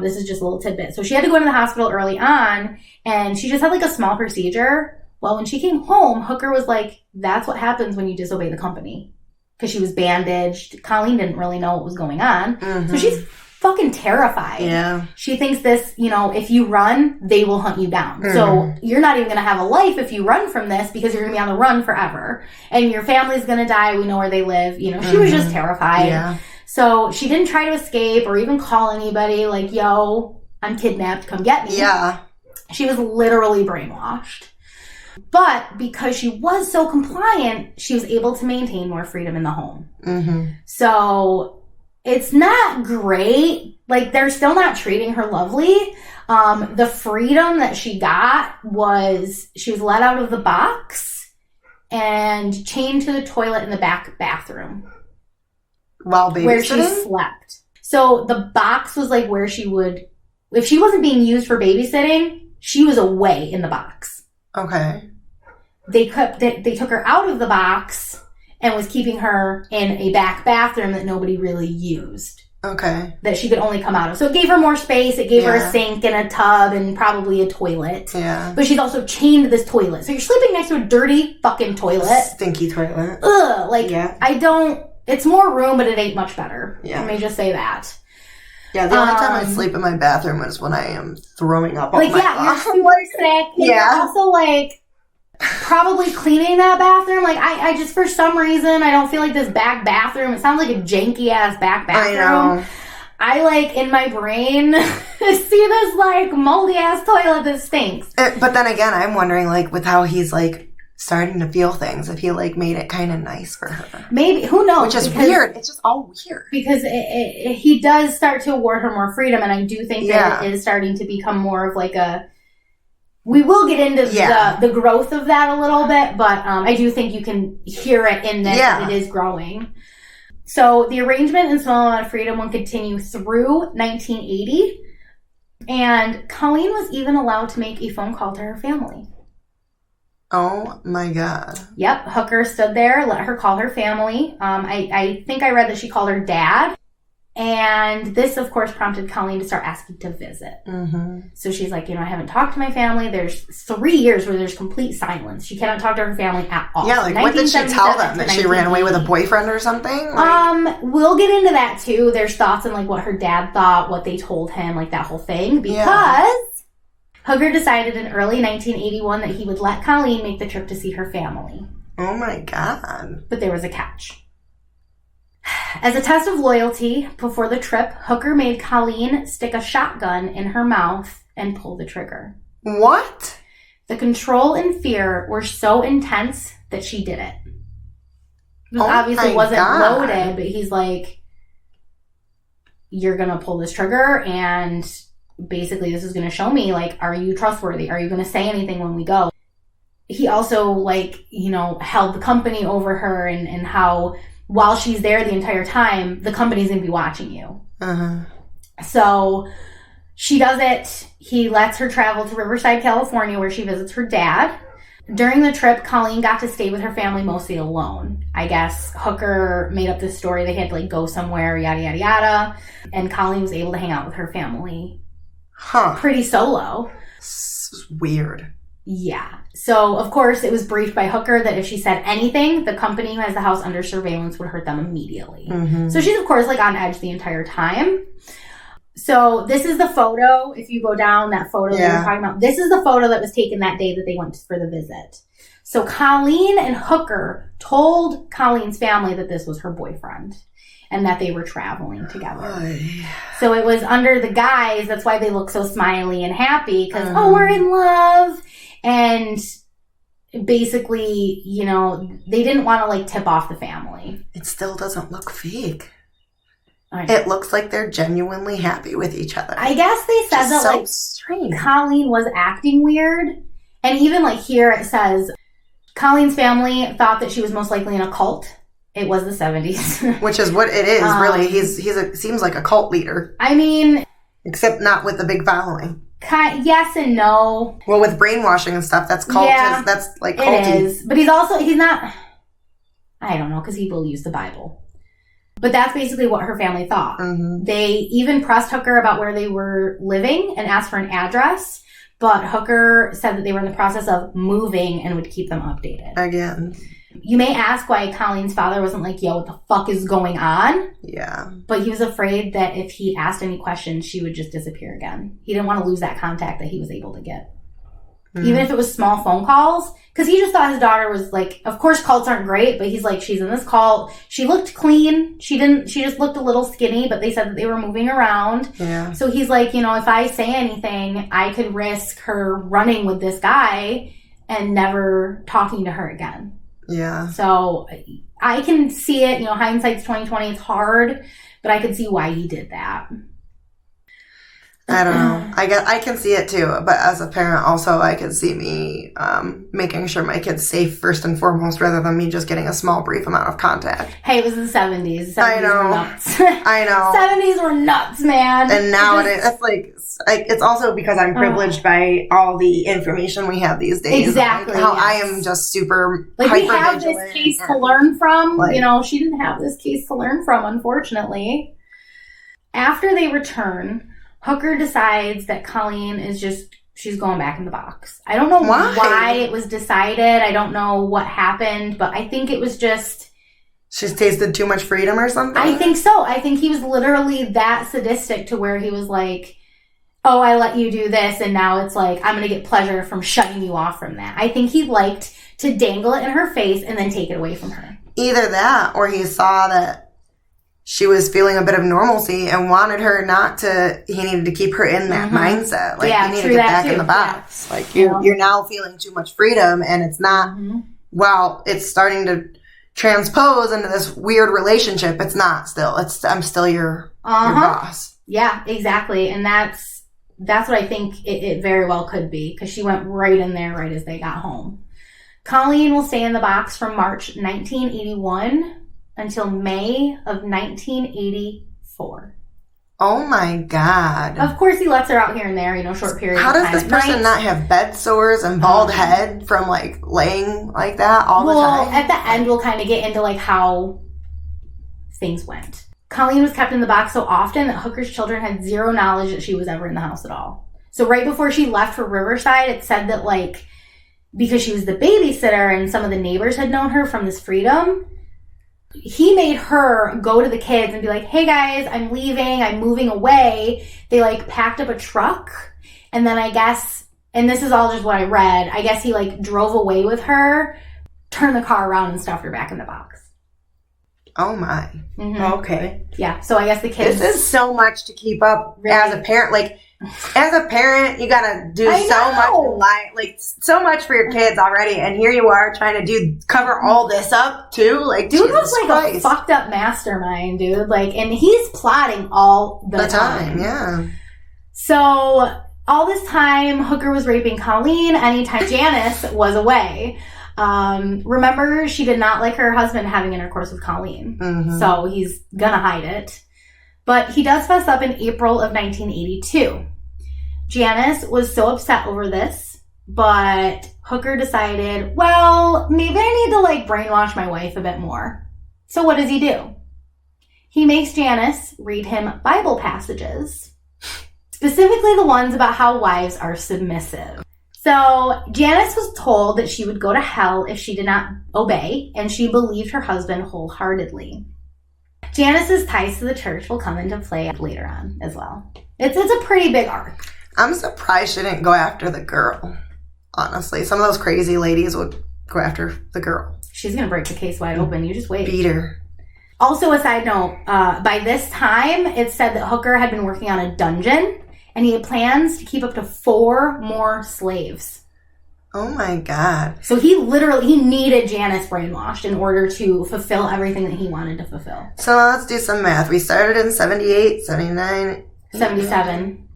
This is just a little tidbit. So she had to go into the hospital early on, and she just had, like, a small procedure. Well, when she came home, Hooker was like, that's what happens when you disobey the company. Because she was bandaged. Colleen didn't really know what was going on. Mm-hmm. So she's fucking terrified. Yeah. She thinks this, if you run, they will hunt you down. Mm-hmm. So you're not even going to have a life if you run from this because you're going to be on the run forever. And your family's going to die. We know where they live. She was just terrified. Yeah. So she didn't try to escape or even call anybody like, yo, I'm kidnapped. Come get me. Yeah. She was literally brainwashed. But because she was so compliant, she was able to maintain more freedom in the home. Mm-hmm. So it's not great. Like, they're still not treating her lovely. The freedom that she got was she was let out of the box and chained to the toilet in the back bathroom. While babysitting? Where she slept. So the box was like where she would, if she wasn't being used for babysitting, she was away in the box. Okay. They took her out of the box and was keeping her in a back bathroom that nobody really used. Okay. That she could only come out of. So it gave her more space. It gave her a sink and a tub and probably a toilet. Yeah. But she's also chained to this toilet. So you're sleeping next to a dirty fucking toilet. Stinky toilet. Ugh. Like, it's more room, but it ain't much better. Yeah. Let me just say that. Yeah, the only time I sleep in my bathroom is when I am throwing up on my you're super sick. And you're also, like, probably cleaning that bathroom. Like, I just, for some reason, I don't feel like this back bathroom, it sounds like a janky-ass back bathroom. I know. I, like, in my brain, see this, like, moldy-ass toilet that stinks. But then again, I'm wondering, like, with how he's, like, starting to feel things, if he, like, made it kind of nice for her. Maybe. Who knows? Which is weird. It's just all weird. Because he does start to award her more freedom, and I do think that it is starting to become more of, like, a... We will get into the growth of that a little bit, but I do think you can hear it in that it is growing. So the arrangement and small amount of freedom will continue through 1980, and Colleen was even allowed to make a phone call to her family. Oh my God. Yep. Hooker stood there, let her call her family. I think I read that she called her dad. And this, of course, prompted Colleen to start asking to visit. Mm-hmm. So she's like, I haven't talked to my family. There's 3 years where there's complete silence. She cannot talk to her family at all. Yeah, like what did she tell them? That she ran away with a boyfriend or something? Like... We'll get into that too. There's thoughts on like what her dad thought, what they told him, like that whole thing. Because Hooker decided in early 1981 that he would let Colleen make the trip to see her family. Oh my God. But there was a catch. As a test of loyalty, before the trip, Hooker made Colleen stick a shotgun in her mouth and pull the trigger. What? The control and fear were so intense that she did it. It obviously wasn't loaded, but he's like, you're going to pull this trigger, and basically this is going to show me, like, are you trustworthy? Are you going to say anything when we go? He also, like, held the company over her and how... While she's there the entire time, the company's going to be watching you. Uh-huh. So she does it. He lets her travel to Riverside, California, where she visits her dad. During the trip, Colleen got to stay with her family mostly alone. I guess Hooker made up this story. They had to like go somewhere, yada, yada, yada. And Colleen was able to hang out with her family. Pretty solo. This is weird. Yeah. So, of course, it was briefed by Hooker that if she said anything, the company who has the house under surveillance would hurt them immediately. Mm-hmm. So she's, of course, like on edge the entire time. So this is the photo. If you go down that photo that we're talking about, this is the photo that was taken that day that they went for the visit. So Colleen and Hooker told Colleen's family that this was her boyfriend and that they were traveling together. So it was under the guise, that's why they look so smiley and happy, because, we're in love. And basically, they didn't want to, like, tip off the family. It still doesn't look fake. It looks like they're genuinely happy with each other. I guess they said that, so like, strange. Colleen was acting weird. And even, like, here it says, Colleen's family thought that she was most likely in a cult. It was the 70s. Which is what it is, really. Seems like a cult leader. I mean... Except not with the big following. Yes and no. Well, with brainwashing and stuff, that's cult. Yeah, that's like culty. It is. But he's not... I don't know, because he will use the Bible. But that's basically what her family thought. Mm-hmm. They even pressed Hooker about where they were living and asked for an address. But Hooker said that they were in the process of moving and would keep them updated. Again. You may ask why Colleen's father wasn't like, yo, what the fuck is going on? Yeah. But he was afraid that if he asked any questions, she would just disappear again. He didn't want to lose that contact that he was able to get. Even if it was small phone calls. Because he just thought his daughter was like, of course cults aren't great, but he's like, she's in this cult. She looked clean. She just looked a little skinny, but they said that they were moving around. Yeah. So he's like, if I say anything, I could risk her running with this guy and never talking to her again. Yeah. So I can see it, hindsight's 20/20. It's hard, but I could see why he did that. I don't know. I can see it too, but as a parent also, I could see me making sure my kid's safe first and foremost rather than me just getting a small brief amount of contact. Hey, it was the 70s. The 70s I know. were nuts. I know. 70s were nuts, man. And nowadays, it's also because I'm privileged by all the information we have these days. Exactly. Like how yes. I am just super we have hyper-vigilant this case to learn from. Like, she didn't have this case to learn from, unfortunately. After they return, Hooker decides that Colleen she's going back in the box. I don't know why it was decided. I don't know what happened, but I think it was just... She's tasted too much freedom or something? I think so. I think he was literally that sadistic to where he was like, oh, I let you do this, and now it's like, I'm going to get pleasure from shutting you off from that. I think he liked to dangle it in her face and then take it away from her. Either that, or he saw that she was feeling a bit of normalcy and wanted her he needed to keep her in that mindset. Like, you need to get back in the box. Yeah. Like, you're now feeling too much freedom, and it's not, it's starting to transpose into this weird relationship. It's not still. I'm still your boss. Yeah, exactly. And that's what I think it very well could be, because she went right in there right as they got home. Colleen will stay in the box from March 1981 until May of 1984. Oh my God. Of course, he lets her out here and there, short periods of time. How does this person not have bed sores and bald head from like laying like that all the time? Well, at the end, we'll kind of get into like how things went. Colleen was kept in the box so often that Hooker's children had zero knowledge that she was ever in the house at all. So right before she left for Riverside, it said that like, because she was the babysitter and some of the neighbors had known her from this freedom, he made her go to the kids and be like, hey guys, I'm leaving, I'm moving away. They like packed up a truck, and then I guess, and this is all just what I read, I guess he like drove away with her, turned the car around and stuffed her back in the box. Oh my. Mm-hmm. Okay. Yeah, so I guess the kids... This is so much to keep up really? As a parent. Like, as a parent, you gotta do so much in life, like so much for your kids already, and here you are trying to cover all this up too. Like, dude was like a fucked up mastermind, dude. Like, and he's plotting all the time. Yeah. So all this time, Hooker was raping Colleen anytime Janice was away. Remember, she did not like her husband having intercourse with Colleen, so he's gonna hide it. But he does fess up in April of 1982. Janice was so upset over this, but Hooker decided, well, maybe I need to like brainwash my wife a bit more. So what does he do? He makes Janice read him Bible passages, specifically the ones about how wives are submissive. So Janice was told that she would go to hell if she did not obey, and she believed her husband wholeheartedly. Janice's ties to the church will come into play later on as well. It's a pretty big arc. I'm surprised she didn't go after the girl, honestly. Some of those crazy ladies would go after the girl. She's going to break the case wide open. You just wait. Beat her. Also, a side note, by this time, it's said that Hooker had been working on a dungeon, and he had plans to keep up to 4 more slaves. Oh my God. So he needed Janice brainwashed in order to fulfill everything that he wanted to fulfill. So let's do some math. We started in 78, 79. 77.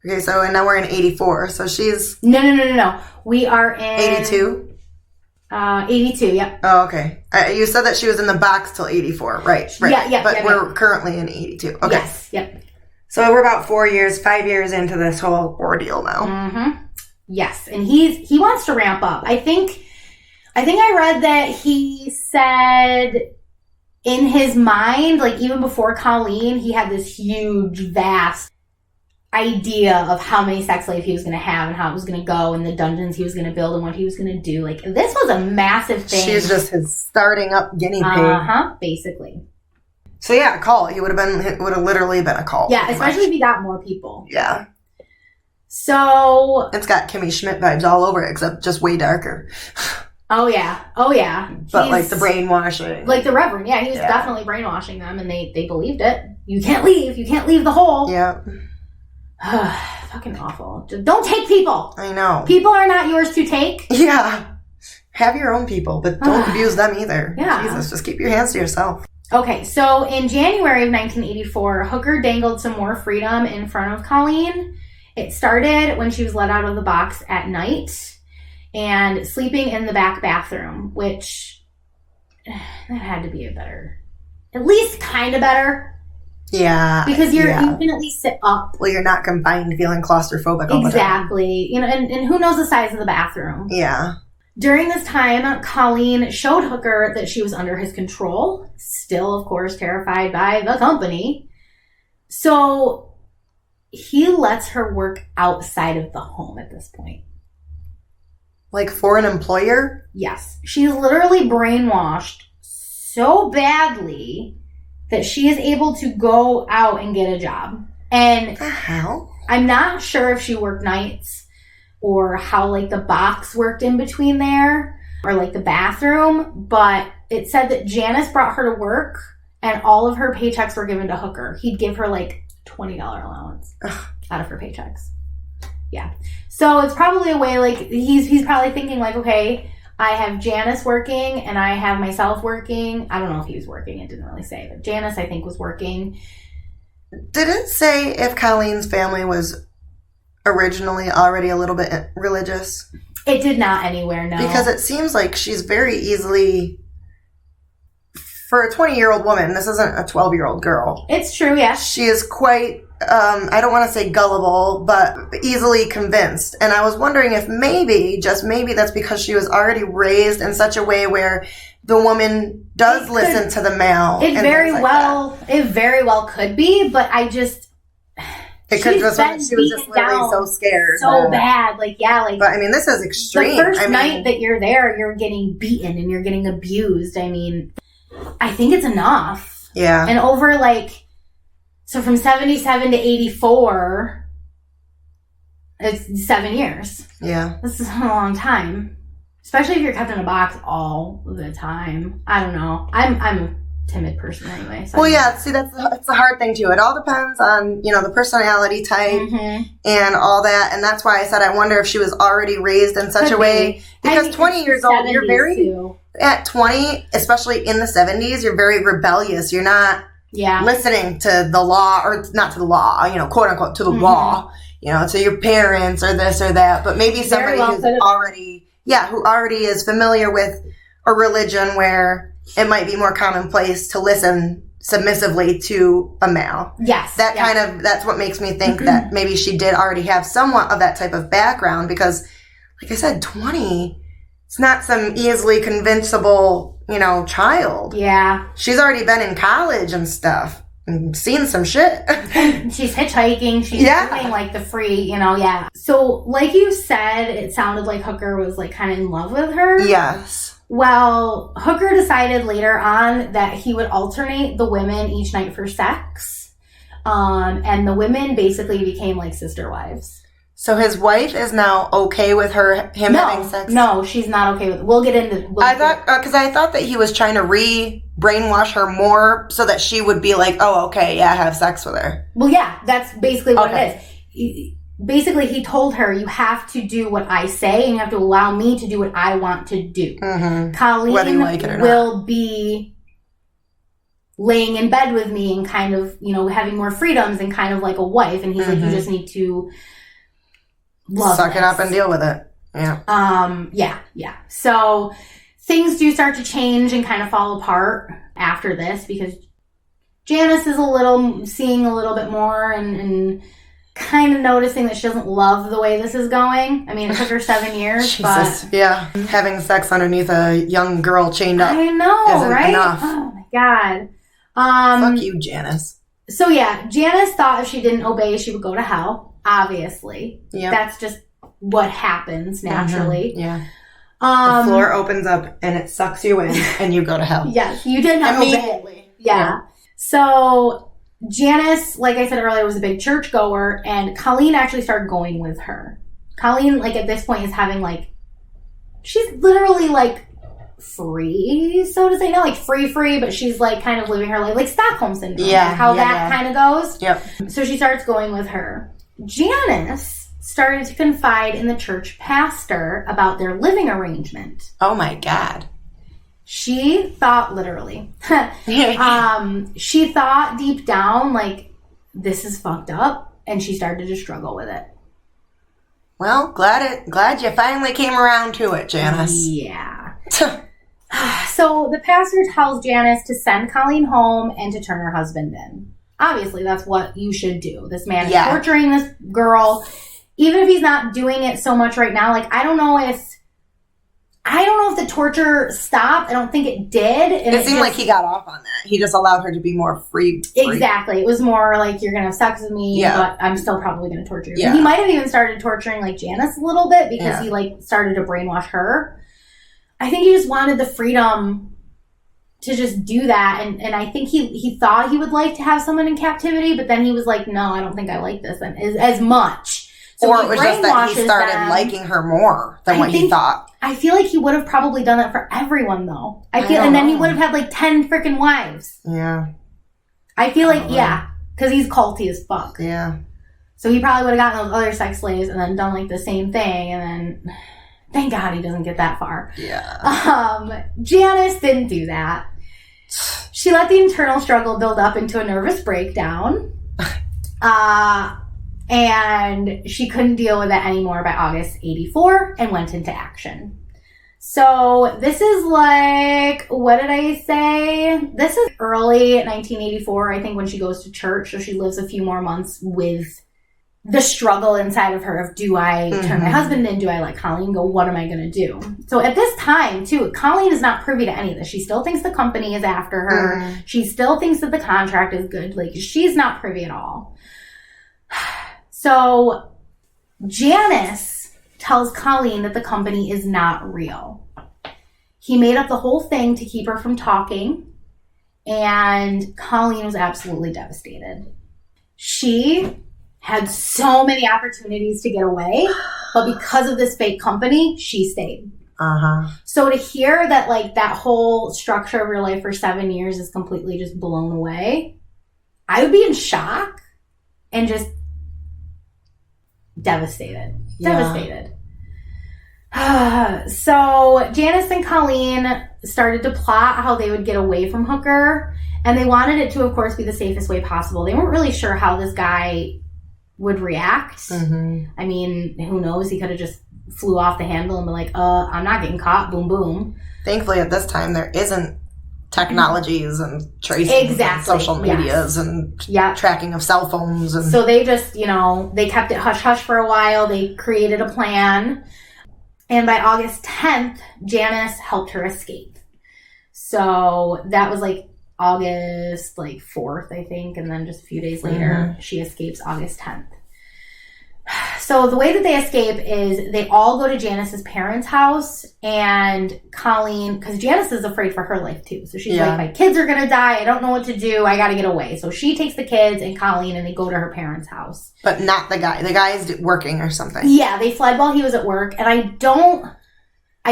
Okay, so and now we're in 84. So she's... No. We are in... 82? 82, yep. Oh, okay. You said that she was in the box till 84, right? Yeah. But we're currently in 82. Okay. Yes, yep. So we're about 5 years into this whole ordeal now. Mm-hmm. Yes, and he wants to ramp up. I think I read that he said in his mind, like even before Colleen, he had this huge, vast idea of how many sex slaves he was going to have and how it was going to go and the dungeons he was going to build and what he was going to do. Like, this was a massive thing. She's just his starting up guinea pig. Basically. So yeah, a cult. It would have literally been a cult. Yeah, especially if you got more people. Yeah. So it's got Kimmy Schmidt vibes all over it, except just way darker. Oh yeah. But like the brainwashing. Like the Reverend, yeah, he was definitely brainwashing them and they believed it. You can't leave the hole. Yeah. Fucking awful. Just don't take people. I know. People are not yours to take. Yeah. Have your own people, but don't abuse them either. Yeah. Jesus, just keep your hands to yourself. Okay, so in January of 1984, Hooker dangled some more freedom in front of Colleen. It started when she was let out of the box at night and sleeping in the back bathroom, which that had to be at least kind of better. Yeah. Because you can at least sit up. Well, you're not confined feeling claustrophobic all the time. Exactly. You know, and who knows the size of the bathroom. Yeah. During this time, Colleen showed Hooker that she was under his control, still, of course, terrified by the company. So he lets her work outside of the home at this point. Like for an employer? Yes. She's literally brainwashed so badly that she is able to go out and get a job. And the hell? I'm not sure if she worked nights or how like the box worked in between there or like the bathroom, but it said that Janice brought her to work and all of her paychecks were given to Hooker. He'd give her like $20 allowance out of her paychecks. Yeah. So it's probably a way like he's probably thinking like, okay, I have Janice working and I have myself working. I don't know if he was working. It didn't really say, but Janice I think was working. Did it say if Colleen's family was originally already a little bit religious? It did not anywhere, no. Because it seems like she's very easily, for a 20-year-old woman, this isn't a 12-year-old girl. It's true, yeah. She is quite, I don't want to say gullible, but easily convinced. And I was wondering if maybe, just maybe, that's because she was already raised in such a way where the woman does listen to the male. It very well could be, but I just... It could just be she was just literally so scared. So bad. Like, yeah. Like, but I mean, this is extreme. The first night that you're there, you're getting beaten and you're getting abused. I mean, I think it's enough. Yeah. And over like, so from 77 to 84, it's 7 years. Yeah. This is a long time. Especially if you're kept in a box all the time. I don't know. I'm a timid person anyway. So well, yeah, see, that's a hard thing too. It all depends on, the personality type and all that. And that's why I said I wonder if she was already raised in such a way. Because 20 years old, you're very, at 20, especially in the 70s, you're very rebellious. You're not listening to the law, or not to the law, quote unquote, to the law, to your parents or this or that. But maybe somebody who's who already is familiar with a religion where it might be more commonplace to listen submissively to a male. Yes. That's what makes me think that maybe she did already have somewhat of that type of background because, like I said, 20, it's not some easily convincible, child. Yeah. She's already been in college and stuff and seen some shit. And she's hitchhiking. She's doing like the free, So like you said, it sounded like Hooker was like kind of in love with her. Yes. Well, Hooker decided later on that he would alternate the women each night for sex. And the women basically became like sister wives. So his wife is now okay with him having sex? No, she's not okay with it. We'll get into... I thought that he was trying to brainwash her more so that she would be like, oh, okay, yeah, have sex with her. Well, yeah, that's basically what it is. Basically, he told her, you have to do what I say and you have to allow me to do what I want to do. Mm-hmm. Colleen whether you like it or will not. be laying in bed with me and kind of, having more freedoms and kind of like a wife. And he's like, you just need to love suck it up and deal with it. Yeah. So things do start to change and kind of fall apart after this because Janice is seeing a little bit more and kind of noticing that she doesn't love the way this is going. I mean, it took her 7 years, Jesus. but... Yeah. Having sex underneath a young girl chained up I know, isn't right? enough. Oh, my God. Fuck you, Janice. So, yeah, Janice thought if she didn't obey, she would go to hell, obviously. Yeah. That's just what happens naturally. Mm-hmm. Yeah. The floor opens up and it sucks you in and you go to hell. Yes, you did not immediately. Yeah. So Janice, like I said earlier, was a big church goer, and Colleen actually started going with her. Colleen, like at this point, is having she's literally free, so to say, not free, but she's kind of living her life, like Stockholm syndrome. Yeah, how that kind of goes. Yep. So she starts going with her. Janice started to confide in the church pastor about their living arrangement. Oh my God. She thought literally. She thought deep down this is fucked up, and she started to struggle with it. Well, glad you finally came around to it, Janice. Yeah. So the pastor tells Janice to send Colleen home and to turn her husband in. Obviously, that's what you should do. This man is torturing this girl. Even if he's not doing it so much right now, I don't know if the torture stopped. I don't think it did. And it seemed like he got off on that. He just allowed her to be more free. Exactly. It was more you're going to have sex with me, but I'm still probably going to torture you. Yeah. He might have even started torturing Janice a little bit because he started to brainwash her. I think he just wanted the freedom to just do that. And I think he thought he would like to have someone in captivity, but then he was like, no, I don't think I like this as much. So or it was just that he started liking her more than what he thought. I feel like he would have probably done that for everyone, though. Then he would have had 10 freaking wives. Yeah. I feel because he's culty as fuck. Yeah. So he probably would have gotten those other sex slaves and then done the same thing, and then thank God he doesn't get that far. Yeah. Janice didn't do that. She let the internal struggle build up into a nervous breakdown. And she couldn't deal with it anymore by August 84 and went into action. So this is what did I say? This is early 1984, I think, when she goes to church. So she lives a few more months with the struggle inside of her of, do I turn my husband in? Do I let Colleen go? What am I going to do? So at this time, too, Colleen is not privy to any of this. She still thinks the company is after her. She still thinks that the contract is good. She's not privy at all. So Janice tells Colleen that the company is not real. He made up the whole thing to keep her from talking, and Colleen was absolutely devastated. She had so many opportunities to get away, but because of this fake company, she stayed. So to hear that that whole structure of your life for 7 years is completely just blown away, I would be in shock and just devastated. So Janice and Colleen started to plot how they would get away from Hooker, and they wanted it to, of course, be the safest way possible. They weren't really sure how this guy would react. I mean, who knows? He could have just flew off the handle and been like, I'm not getting caught. Boom, boom. Thankfully, at this time, there isn't technologies and tracing and social medias and tracking of cell phones. And so they just, they kept it hush-hush for a while. They created a plan. And by August 10th, Janice helped her escape. So that was August 4th, I think. And then just a few days later, she escapes August 10th. So the way that they escape is they all go to Janice's parents' house, and Colleen, because Janice is afraid for her life too. So she's like, my kids are going to die. I don't know what to do. I got to get away. So she takes the kids and Colleen, and they go to her parents' house. But not the guy. The guy is working or something. Yeah, they fled while he was at work. And I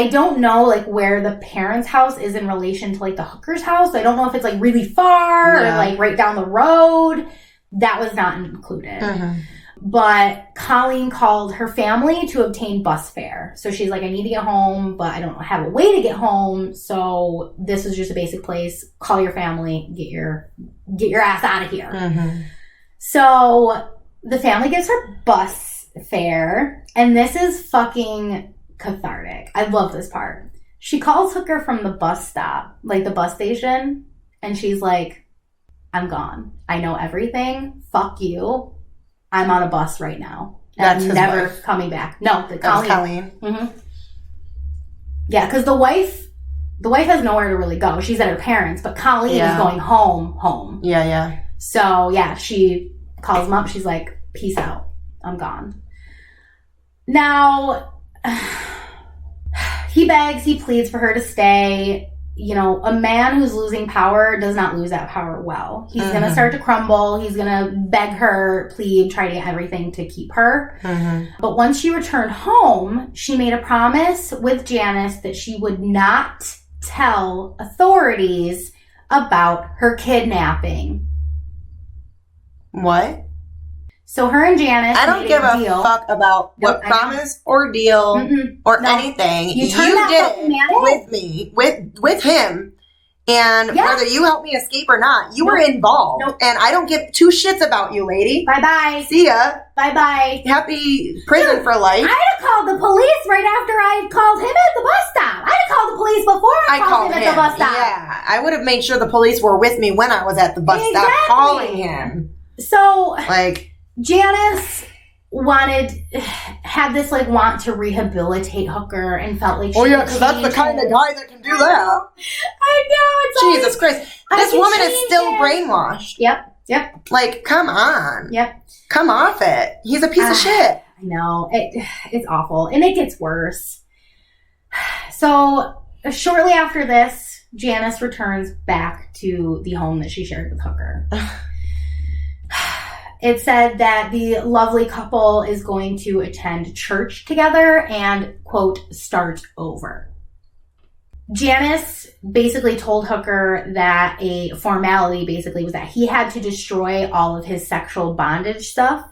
don't know where the parents' house is in relation to the hooker's house. I don't know if it's really far or right down the road. That was not included. But Colleen called her family to obtain bus fare. So she's like, I need to get home, but I don't have a way to get home. So this is just a basic place. Call your family, get your ass out of here. So the family gives her bus fare, and this is fucking cathartic. I love this part. She calls Hooker from the bus stop, like the bus station, and she's like, I'm gone. I know everything. Fuck you. I'm on a bus right now. And That's I'm his never wife. coming back. No, the That was Colleen. Colleen. Yeah, because the wife has nowhere to really go. She's at her parents', but Colleen is going home. Yeah. So, yeah, she calls him up. She's like, peace out. I'm gone. Now, he begs, he pleads for her to stay. You know, a man who's losing power does not lose that power well. He's going to start to crumble. He's going to beg her, plead, try to get everything to keep her. But once she returned home, she made a promise with Janice that she would not tell authorities about her kidnapping. What? So her and Janice I don't made give a deal. fuck about what promise or deal or anything. You You turned that did fucking man it with me, with him. And whether you help me escape or not, you were involved. And I don't give two shits about you, lady. Bye-bye. See ya. Bye-bye. Happy prison for life. I'd have called the police right after I called him at the bus stop. I'd have called the police before I called him at the bus stop. Yeah, I would have made sure the police were with me when I was at the bus stop calling him. So, like, Janice had this like want to rehabilitate Hooker and felt like oh yeah, because that's the kind of guy that can do that. I know, it's Jesus Christ. This woman is still brainwashed. Yep. Like, come on. Yep. Come off it. He's a piece of shit. I know. It's awful. And it gets worse. So, shortly after this, Janice returns back to the home that she shared with Hooker. It said that the lovely couple is going to attend church together and, quote, start over. Janice basically told Hooker that a formality basically was that he had to destroy all of his sexual bondage stuff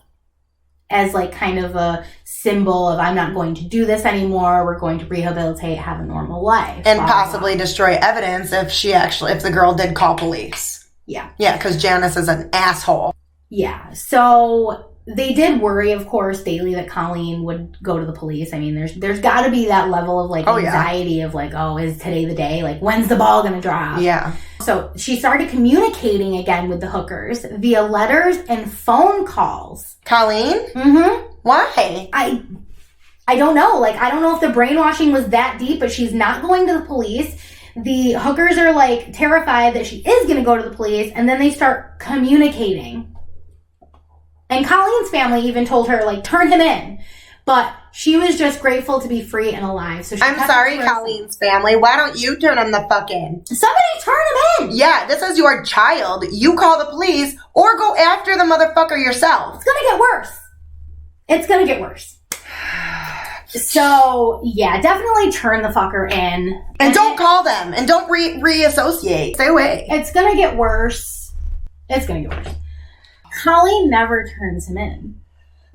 as like kind of a symbol of I'm not going to do this anymore. We're going to rehabilitate, have a normal life. And possibly destroy evidence if the girl did call police. Yeah. Yeah, because Janice is an asshole. Yeah. So they did worry, of course, daily that Colleen would go to the police. I mean, there's got to be that level of like anxiety of like, oh, is today the day? Like, when's the ball going to drop? Yeah. So she started communicating again with the hookers via letters and phone calls. Colleen? Mm-hmm. Why? I don't know. Like, I don't know if the brainwashing was that deep, but she's not going to the police. The hookers are like terrified that she is going to go to the police, and then they start communicating. And Colleen's family even told her, like, turn him in. But she was just grateful to be free and alive. So I'm sorry, Colleen's family. Why don't you turn him the fuck in? Somebody turn him in! Yeah, this is your child. You call the police or go after the motherfucker yourself. It's gonna get worse. It's gonna get worse. So, yeah, definitely turn the fucker in. And don't call them. And don't reassociate. Stay away. It's gonna get worse. It's gonna get worse. Colleen never turns him in.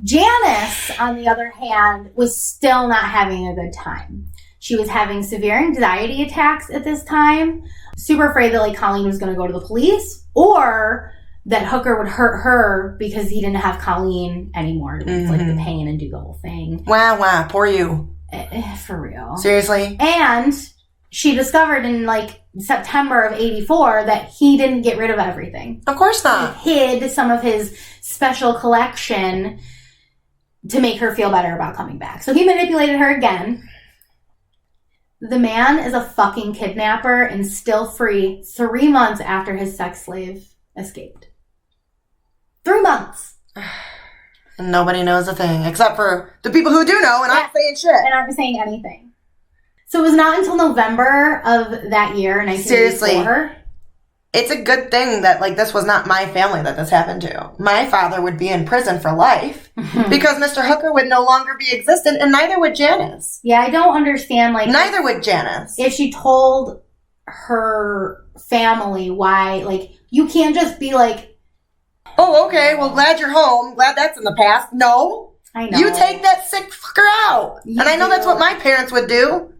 Janice, on the other hand, was still not having a good time. She was having severe anxiety attacks at this time, super afraid that like Colleen was going to go to the police or that Hooker would hurt her because he didn't have Colleen anymore to make like the pain and do the whole thing. Wow, poor you. For real. Seriously? And she discovered in like September of 84 that he didn't get rid of everything. Of course not. He hid some of his special collection to make her feel better about coming back. So he manipulated her again. The man is a fucking kidnapper and still free 3 months after his sex slave escaped. 3 months. And nobody knows a thing except for the people who do know and aren't saying shit. And aren't saying anything. So it was not until November of that year, 1984. Seriously. It's a good thing that, like, this was not my family that this happened to. My father would be in prison for life because Mr. Hooker would no longer be existent, and neither would Janice. Yeah, I don't understand, like... Neither would Janice. If she told her family why, like, you can't just be like... Oh, okay, well, glad you're home. Glad that's in the past. No. I know. You take that sick fucker out. You and I know do. that's what my parents would do.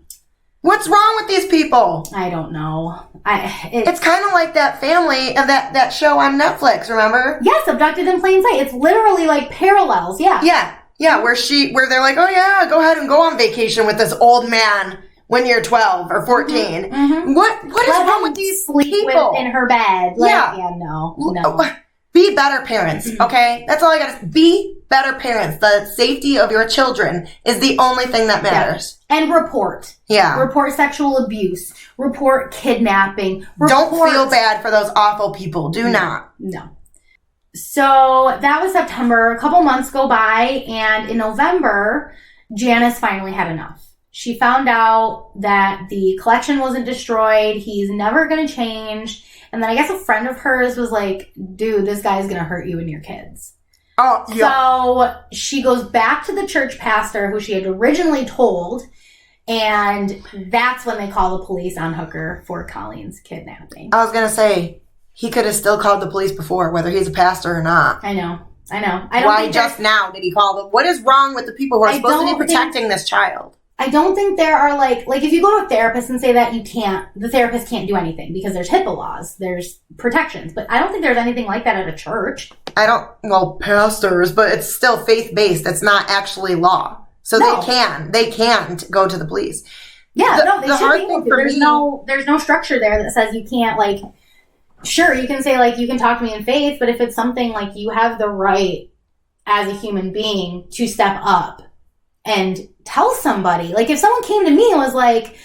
What's wrong with these people? I don't know. It's kind of like that family of that show on Netflix, remember? Yes, Abducted in Plain Sight. It's literally like parallels, yeah. Yeah. Yeah, where they're like, oh yeah, go ahead and go on vacation with this old man when you're 12 or 14. Mm-hmm. What is wrong with these people? In her bed. Like, yeah, no. Be better parents, okay? That's all I got to say. Be better parents. The safety of your children is the only thing that matters. Yeah. And report. Yeah. Report sexual abuse. Report kidnapping. Don't feel bad for those awful people. Do not. No. So that was September. A couple months go by, and in November, Janice finally had enough. She found out that the collection wasn't destroyed. He's never going to change. And then I guess a friend of hers was like, dude, this guy's going to hurt you and your kids. Oh, yeah. So she goes back to the church pastor who she had originally told, and that's when they call the police on Hooker for Colleen's kidnapping. I was going to say, he could have still called the police before, whether he's a pastor or not. I know. Why just now did he call them? What is wrong with the people who are supposed to be protecting this child? I don't think there are like if you go to a therapist and say that the therapist can't do anything because there's HIPAA laws, there's protections, but I don't think there's anything like that at a church. Pastors, but it's still faith-based. It's not actually law. So no. They can go to the police. Yeah, they should be able to. There's no structure there that says you can't sure, you can say you can talk to me in faith, but if it's something you have the right as a human being to step up and tell somebody. If someone came to me and was like,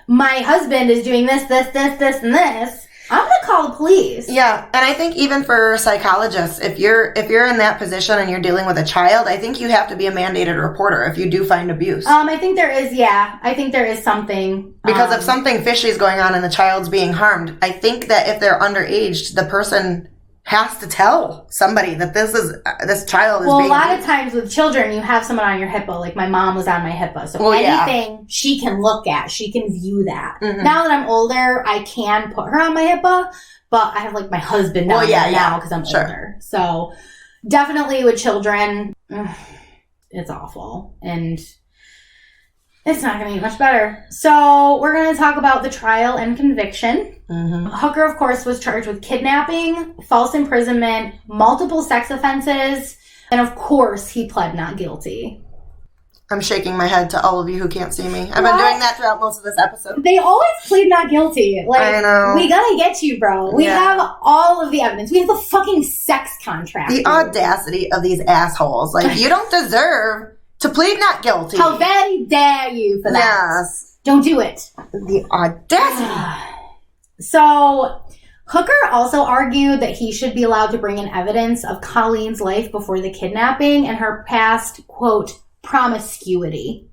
my husband is doing this, and this, I'm going to call the police. Yeah, and I think even for psychologists, if you're in that position and you're dealing with a child, I think you have to be a mandated reporter if you do find abuse. I think there is, I think there is something. Because if something fishy is going on and the child's being harmed, I think that if they're underage, the person has to tell somebody that this child is being... Well, a lot of times with children, you have someone on your HIPAA. My mom was on my HIPAA. So anything she can look at, she can view that. Mm-hmm. Now that I'm older, I can put her on my HIPAA, but I have my husband now because I'm older. So definitely with children, it's awful. And it's not going to get much better. So we're going to talk about the trial and conviction. Mm-hmm. Hooker, of course, was charged with kidnapping, false imprisonment, multiple sex offenses, and of course, he pled not guilty. I'm shaking my head to all of you who can't see me. I've been doing that throughout most of this episode. They always plead not guilty. I know. We gotta get you, bro. We have all of the evidence. We have the fucking sex contract. The audacity of these assholes. You don't deserve to plead not guilty. How very dare you for that? Yes. Don't do it. The audacity. So, Hooker also argued that he should be allowed to bring in evidence of Colleen's life before the kidnapping and her past, quote, promiscuity.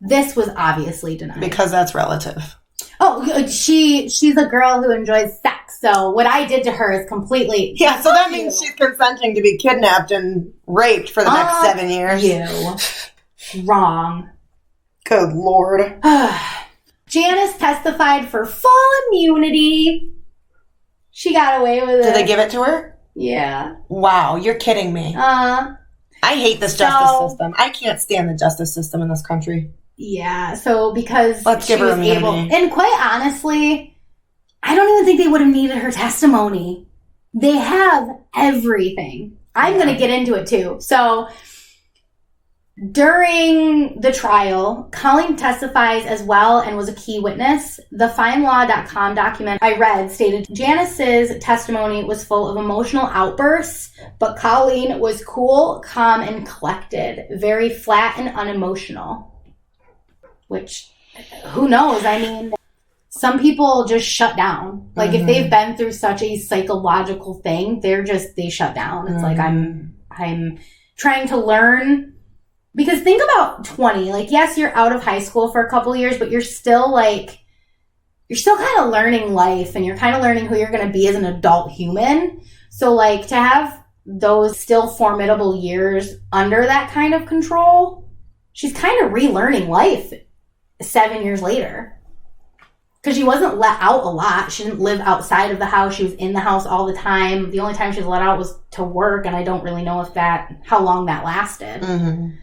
This was obviously denied. Because that's relative. Oh, she's a girl who enjoys sex, so what I did to her is completely... Yeah, so that means she's consenting to be kidnapped and raped for the next 7 years. You. Wrong. Good Lord. Janice testified for full immunity. She got away with it. Did they give it to her? Yeah. Wow, you're kidding me. I hate this justice system. I can't stand the justice system in this country. Yeah, so because she was able... And quite honestly, I don't even think they would have needed her testimony. They have everything. I'm going to get into it too. So... During the trial, Colleen testifies as well and was a key witness. The FindLaw.com document I read stated Janice's testimony was full of emotional outbursts, but Colleen was cool, calm, and collected, very flat and unemotional. Which, who knows? I mean, some people just shut down. If they've been through such a psychological thing, they shut down. It's I'm trying to learn. Because think about 20. Yes, you're out of high school for a couple of years, but you're still kind of learning life and you're kind of learning who you're going to be as an adult human. So to have those still formidable years under that kind of control, she's kind of relearning life 7 years later. Because she wasn't let out a lot. She didn't live outside of the house. She was in the house all the time. The only time she was let out was to work, and I don't really know how long that lasted. Mm-hmm.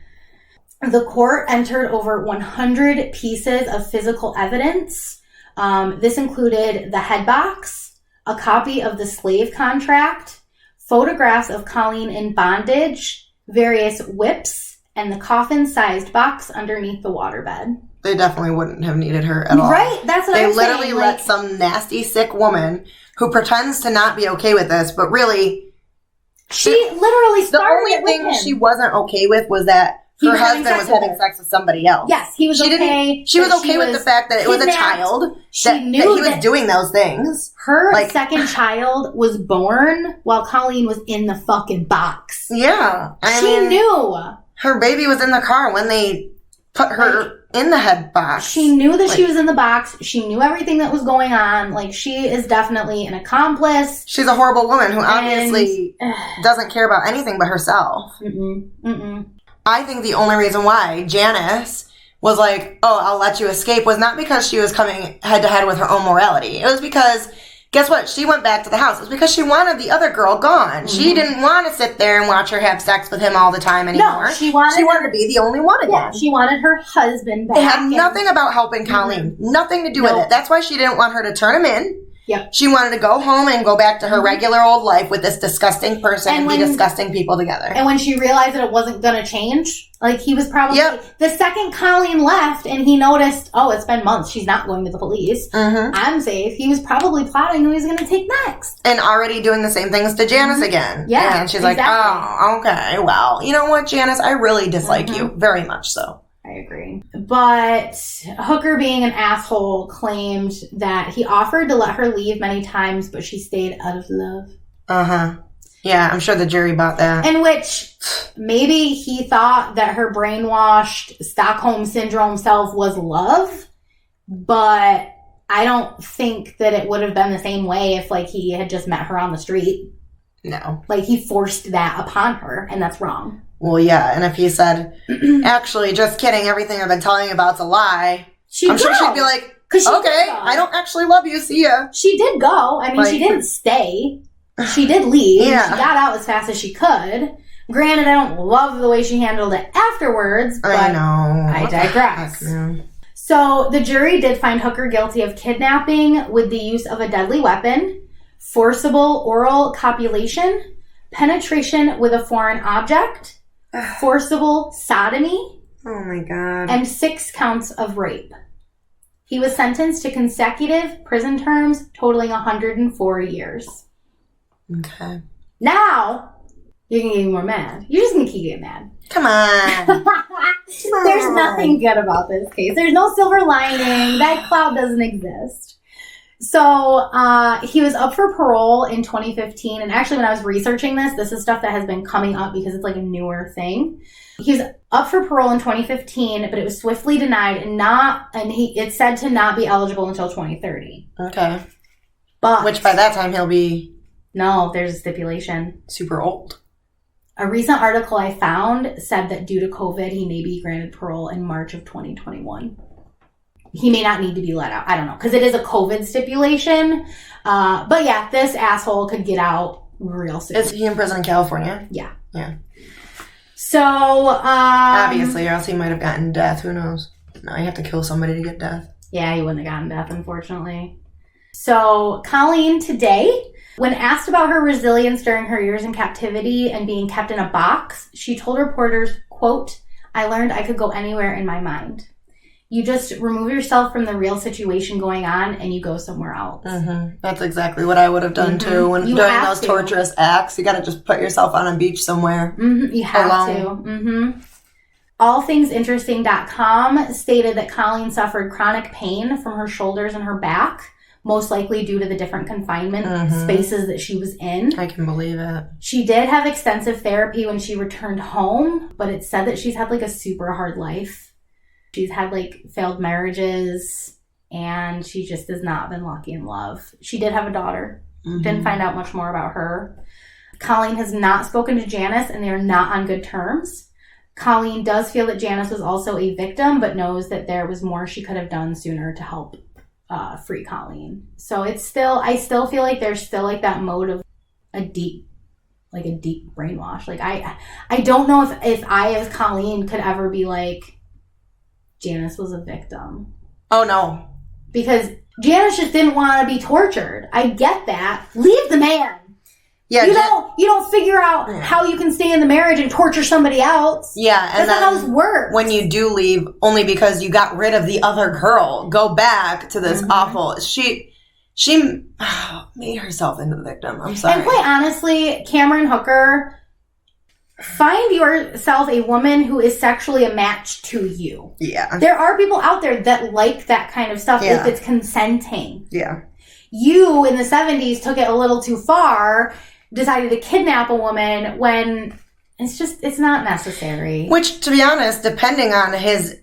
The court entered over 100 pieces of physical evidence. This included the head box, a copy of the slave contract, photographs of Colleen in bondage, various whips, and the coffin-sized box underneath the waterbed. They definitely wouldn't have needed her at all. Right? That's what I'm saying. They literally let some nasty, sick woman who pretends to not be okay with this, but really... She literally started the only thing she wasn't okay with was that her husband was having sex with somebody else. Yes, he was okay. She was okay with the fact that it was a child, that he was doing those things. Her second child was born while Colleen was in the fucking box. Yeah. She knew. Her baby was in the car when they put her in the head box. She knew that she was in the box. She knew everything that was going on. Like, she is definitely an accomplice. She's a horrible woman who obviously doesn't care about anything but herself. I think the only reason why Janice was like, oh, I'll let you escape was not because she was coming head to head with her own morality. It was because, guess what? She went back to the house. It was because she wanted the other girl gone. She didn't want to sit there and watch her have sex with him all the time anymore. No, she wanted to be the only one again. Yeah, she wanted her husband back. It had nothing about helping Colleen. Nothing to do with it. That's why she didn't want her to turn him in. Yep. She wanted to go home and go back to her regular old life with this disgusting person and be disgusting people together. And when she realized that it wasn't going to change, like, he was probably... The second Colleen left and he noticed, oh, it's been months, she's not going to the police. I'm safe. He was probably plotting who he was going to take next. And already doing the same things to Janice again. Yeah, and she's like, oh, okay, well, you know what, Janice? I really dislike you. Very much so. I agree. But Hooker, being an asshole, claimed that he offered to let her leave many times, but she stayed out of love. Yeah, I'm sure the jury bought that. In which maybe he thought that her brainwashed Stockholm Syndrome self was love, but I don't think that it would have been the same way if, like, he had just met her on the street. No. Like, he forced that upon her, and that's wrong. Well, yeah, and if he said, actually, just kidding, everything I've been telling you about's a lie, I'm sure she'd be like, okay, I don't actually love you, see ya. She did go. I mean, she didn't stay. She did leave. Yeah. She got out as fast as she could. Granted, I don't love the way she handled it afterwards, but I know. I digress. So, the jury did find Hooker guilty of kidnapping with the use of a deadly weapon, forcible oral copulation, penetration with a foreign object, forcible sodomy, oh my God, and 6 counts of rape. He was sentenced to consecutive prison terms totaling 104 years. Okay. Now, you're going to get more mad. You're just going to keep getting mad. Come on. There's nothing good about this case. There's no silver lining. That cloud doesn't exist. So, he was up for parole in 2015. And actually, when I was researching this is stuff that has been coming up because it's like a newer thing. He was up for parole in 2015, but it was swiftly denied it's said to not be eligible until 2030. Okay. But which by that time he'll be... No, there's a stipulation. Super old. A recent article I found said that due to COVID, he may be granted parole in March of 2021. He may not need to be let out. I don't know, because it is a COVID stipulation. But yeah, this asshole could get out real soon. Is he in prison in California? Yeah. Yeah. So, obviously, or else he might have gotten death. Who knows? No, you have to kill somebody to get death. Yeah, he wouldn't have gotten death, unfortunately. So, Colleen today, when asked about her resilience during her years in captivity and being kept in a box, she told reporters, quote, "I learned I could go anywhere in my mind. You just remove yourself from the real situation going on and you go somewhere else." That's exactly what I would have done too. When during those torturous acts, you got to just put yourself on a beach somewhere. You have to. AllThingsInteresting.com stated that Colleen suffered chronic pain from her shoulders and her back, most likely due to the different confinement spaces that she was in. I can believe it. She did have extensive therapy when she returned home, but it said that she's had like a super hard life. She's had like failed marriages and she just has not been lucky in love. She did have a daughter. Didn't find out much more about her. Colleen has not spoken to Janice and they are not on good terms. Colleen does feel that Janice was also a victim, but knows that there was more she could have done sooner to help free Colleen. So I still feel like there's still like that mode of a deep brainwash. Like I don't know if I as Colleen could ever be like, Janice was a victim. Oh, no. Because Janice just didn't want to be tortured. I get that. Leave the man. Yeah, you don't figure out how you can stay in the marriage and torture somebody else. Yeah, and that's not how this works. When you do leave, only because you got rid of the other girl, go back to this awful. She made herself into the victim. I'm sorry. And quite honestly, Cameron Hooker, find yourself a woman who is sexually a match to you. Yeah. There are people out there that like that kind of stuff if it's consenting. Yeah. You, in the 70s, took it a little too far, decided to kidnap a woman when it's not necessary. Which, to be honest, depending on his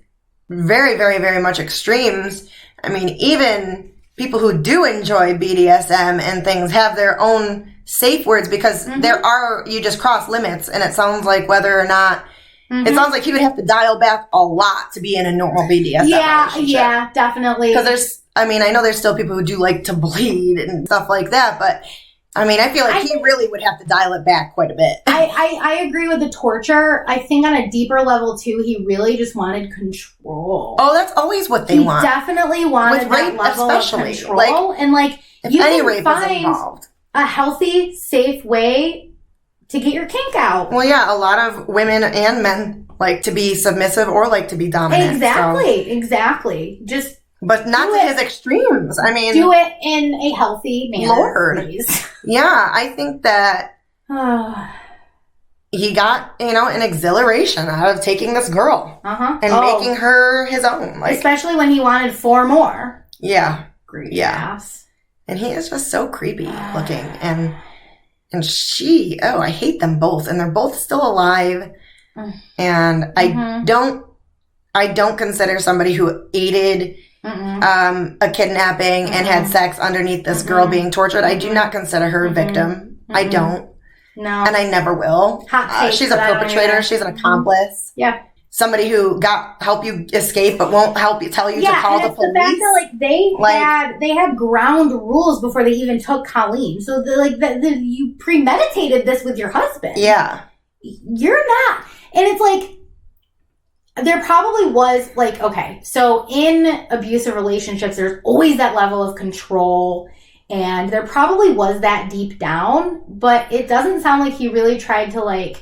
very, very, very much extremes, I mean, even people who do enjoy BDSM and things have their own safe words because you just cross limits, and it sounds like whether or not, it sounds like he would have to dial back a lot to be in a normal BDSM relationship. Yeah, definitely. Because I know there's still people who do like to bleed and stuff like that, but I mean, I feel like he really would have to dial it back quite a bit. I agree with the torture. I think on a deeper level, too, he really just wanted control. Oh, that's always what they want. He definitely wanted with rape, that level especially. of control. And, if you any can rape is find involved. a healthy, safe way to get your kink out. Well, yeah, a lot of women and men like to be submissive or like to be dominant. Exactly. But not to his extremes. I mean, do it in a healthy manner. Lord. Please. Yeah, I think that he got, an exhilaration out of taking this girl and making her his own. Especially when he wanted 4 more. Yeah. Greedy ass. And he is just so creepy looking. And she, I hate them both. And they're both still alive. And I don't consider somebody who aided a kidnapping and had sex underneath this girl being tortured. I do not consider her a victim. I don't. No. And I never will. She's a perpetrator. She's an accomplice. Yeah. Somebody who help you escape but won't help you tell you to call the police. The fact that they had ground rules before they even took Colleen. So you premeditated this with your husband. Yeah. You're not. And it's there probably was okay, so in abusive relationships, there's always that level of control, and there probably was that deep down, but it doesn't sound like he really tried to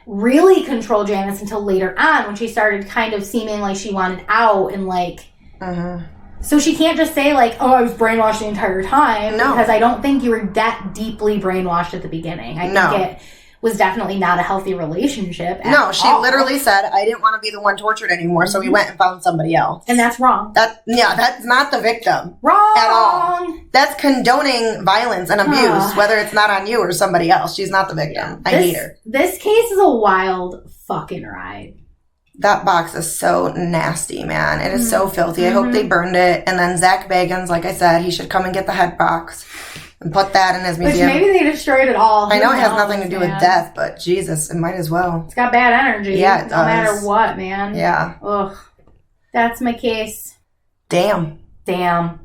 really control Janice until later on when she started kind of seeming like she wanted out and so she can't just say I was brainwashed the entire time. No. Because I don't think you were that deeply brainwashed at the beginning. I think it was definitely not a healthy relationship. No, she literally said, I didn't want to be the one tortured anymore, so we went and found somebody else. And that's wrong. That's not the victim. Wrong! At all. That's condoning violence and abuse, whether it's not on you or somebody else. She's not the victim. I hate her. This case is a wild fucking ride. That box is so nasty, man. It is so filthy. I hope they burned it. And then Zach Bagans, like I said, he should come and get the head box and put that in his museum. Which maybe they destroyed it all. I know it has nothing to do with death, but Jesus, it might as well. It's got bad energy. Yeah, it does. No matter what, man. Yeah. Ugh. That's my case. Damn. But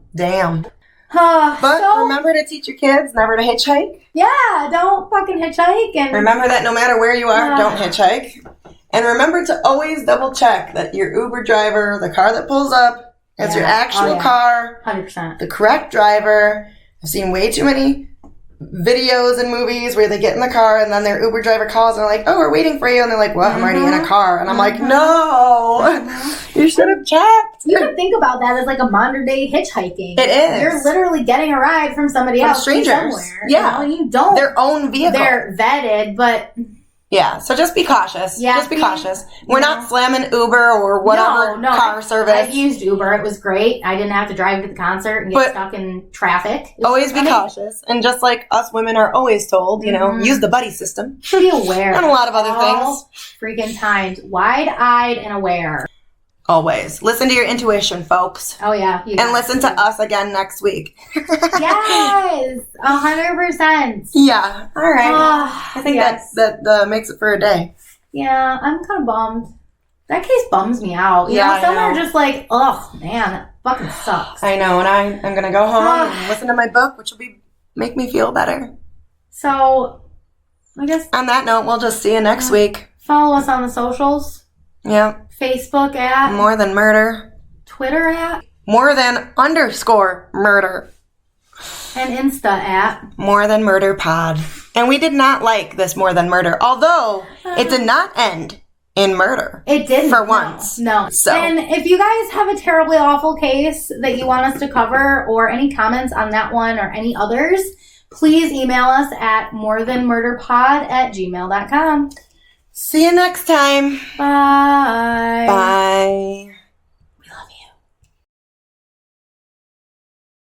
remember to teach your kids never to hitchhike. Yeah, don't fucking hitchhike. And remember that no matter where you are, don't hitchhike. And remember to always double check that your Uber driver, the car that pulls up, is your actual car. 100%. The correct driver. I've seen way too many videos and movies where they get in the car and then their Uber driver calls and they're like, oh, we're waiting for you. And they're like, what? I'm already in a car. And I'm like, no, you should have checked. You can think about that as a modern day hitchhiking. It is. You're literally getting a ride from somebody else. Strangers. Somewhere. Yeah. You don't. Their own vehicle. They're vetted, but... Yeah, so just be cautious. Yeah, just be cautious. We're not slamming Uber or whatever car service. I've used Uber. It was great. I didn't have to drive to the concert and get stuck in traffic. Always be cautious. And just like us women are always told, use the buddy system. Be aware. And a lot of other things. Freaking times. Wide-eyed and aware. Always. Listen to your intuition, folks. Oh, yeah. And listen to us again next week. Yes. 100%. Yeah. All right. I think that makes it for a day. Yeah. I'm kind of bummed. That case bums me out. You know, some are just like, oh, man, that fucking sucks. I know. And I'm going to go home and listen to my book, which will make me feel better. So, I guess... On that note, we'll just see you next week. Follow us on the socials. Yeah. Facebook at More Than Murder. Twitter at More Than _murder. And Insta at More Than Murder Pod. And we did not like this More Than Murder, although it did not end in murder. It didn't. For once. No. So. And if you guys have a terribly awful case that you want us to cover or any comments on that one or any others, please email us at morethanmurderpod@gmail.com. See you next time. Bye. Bye.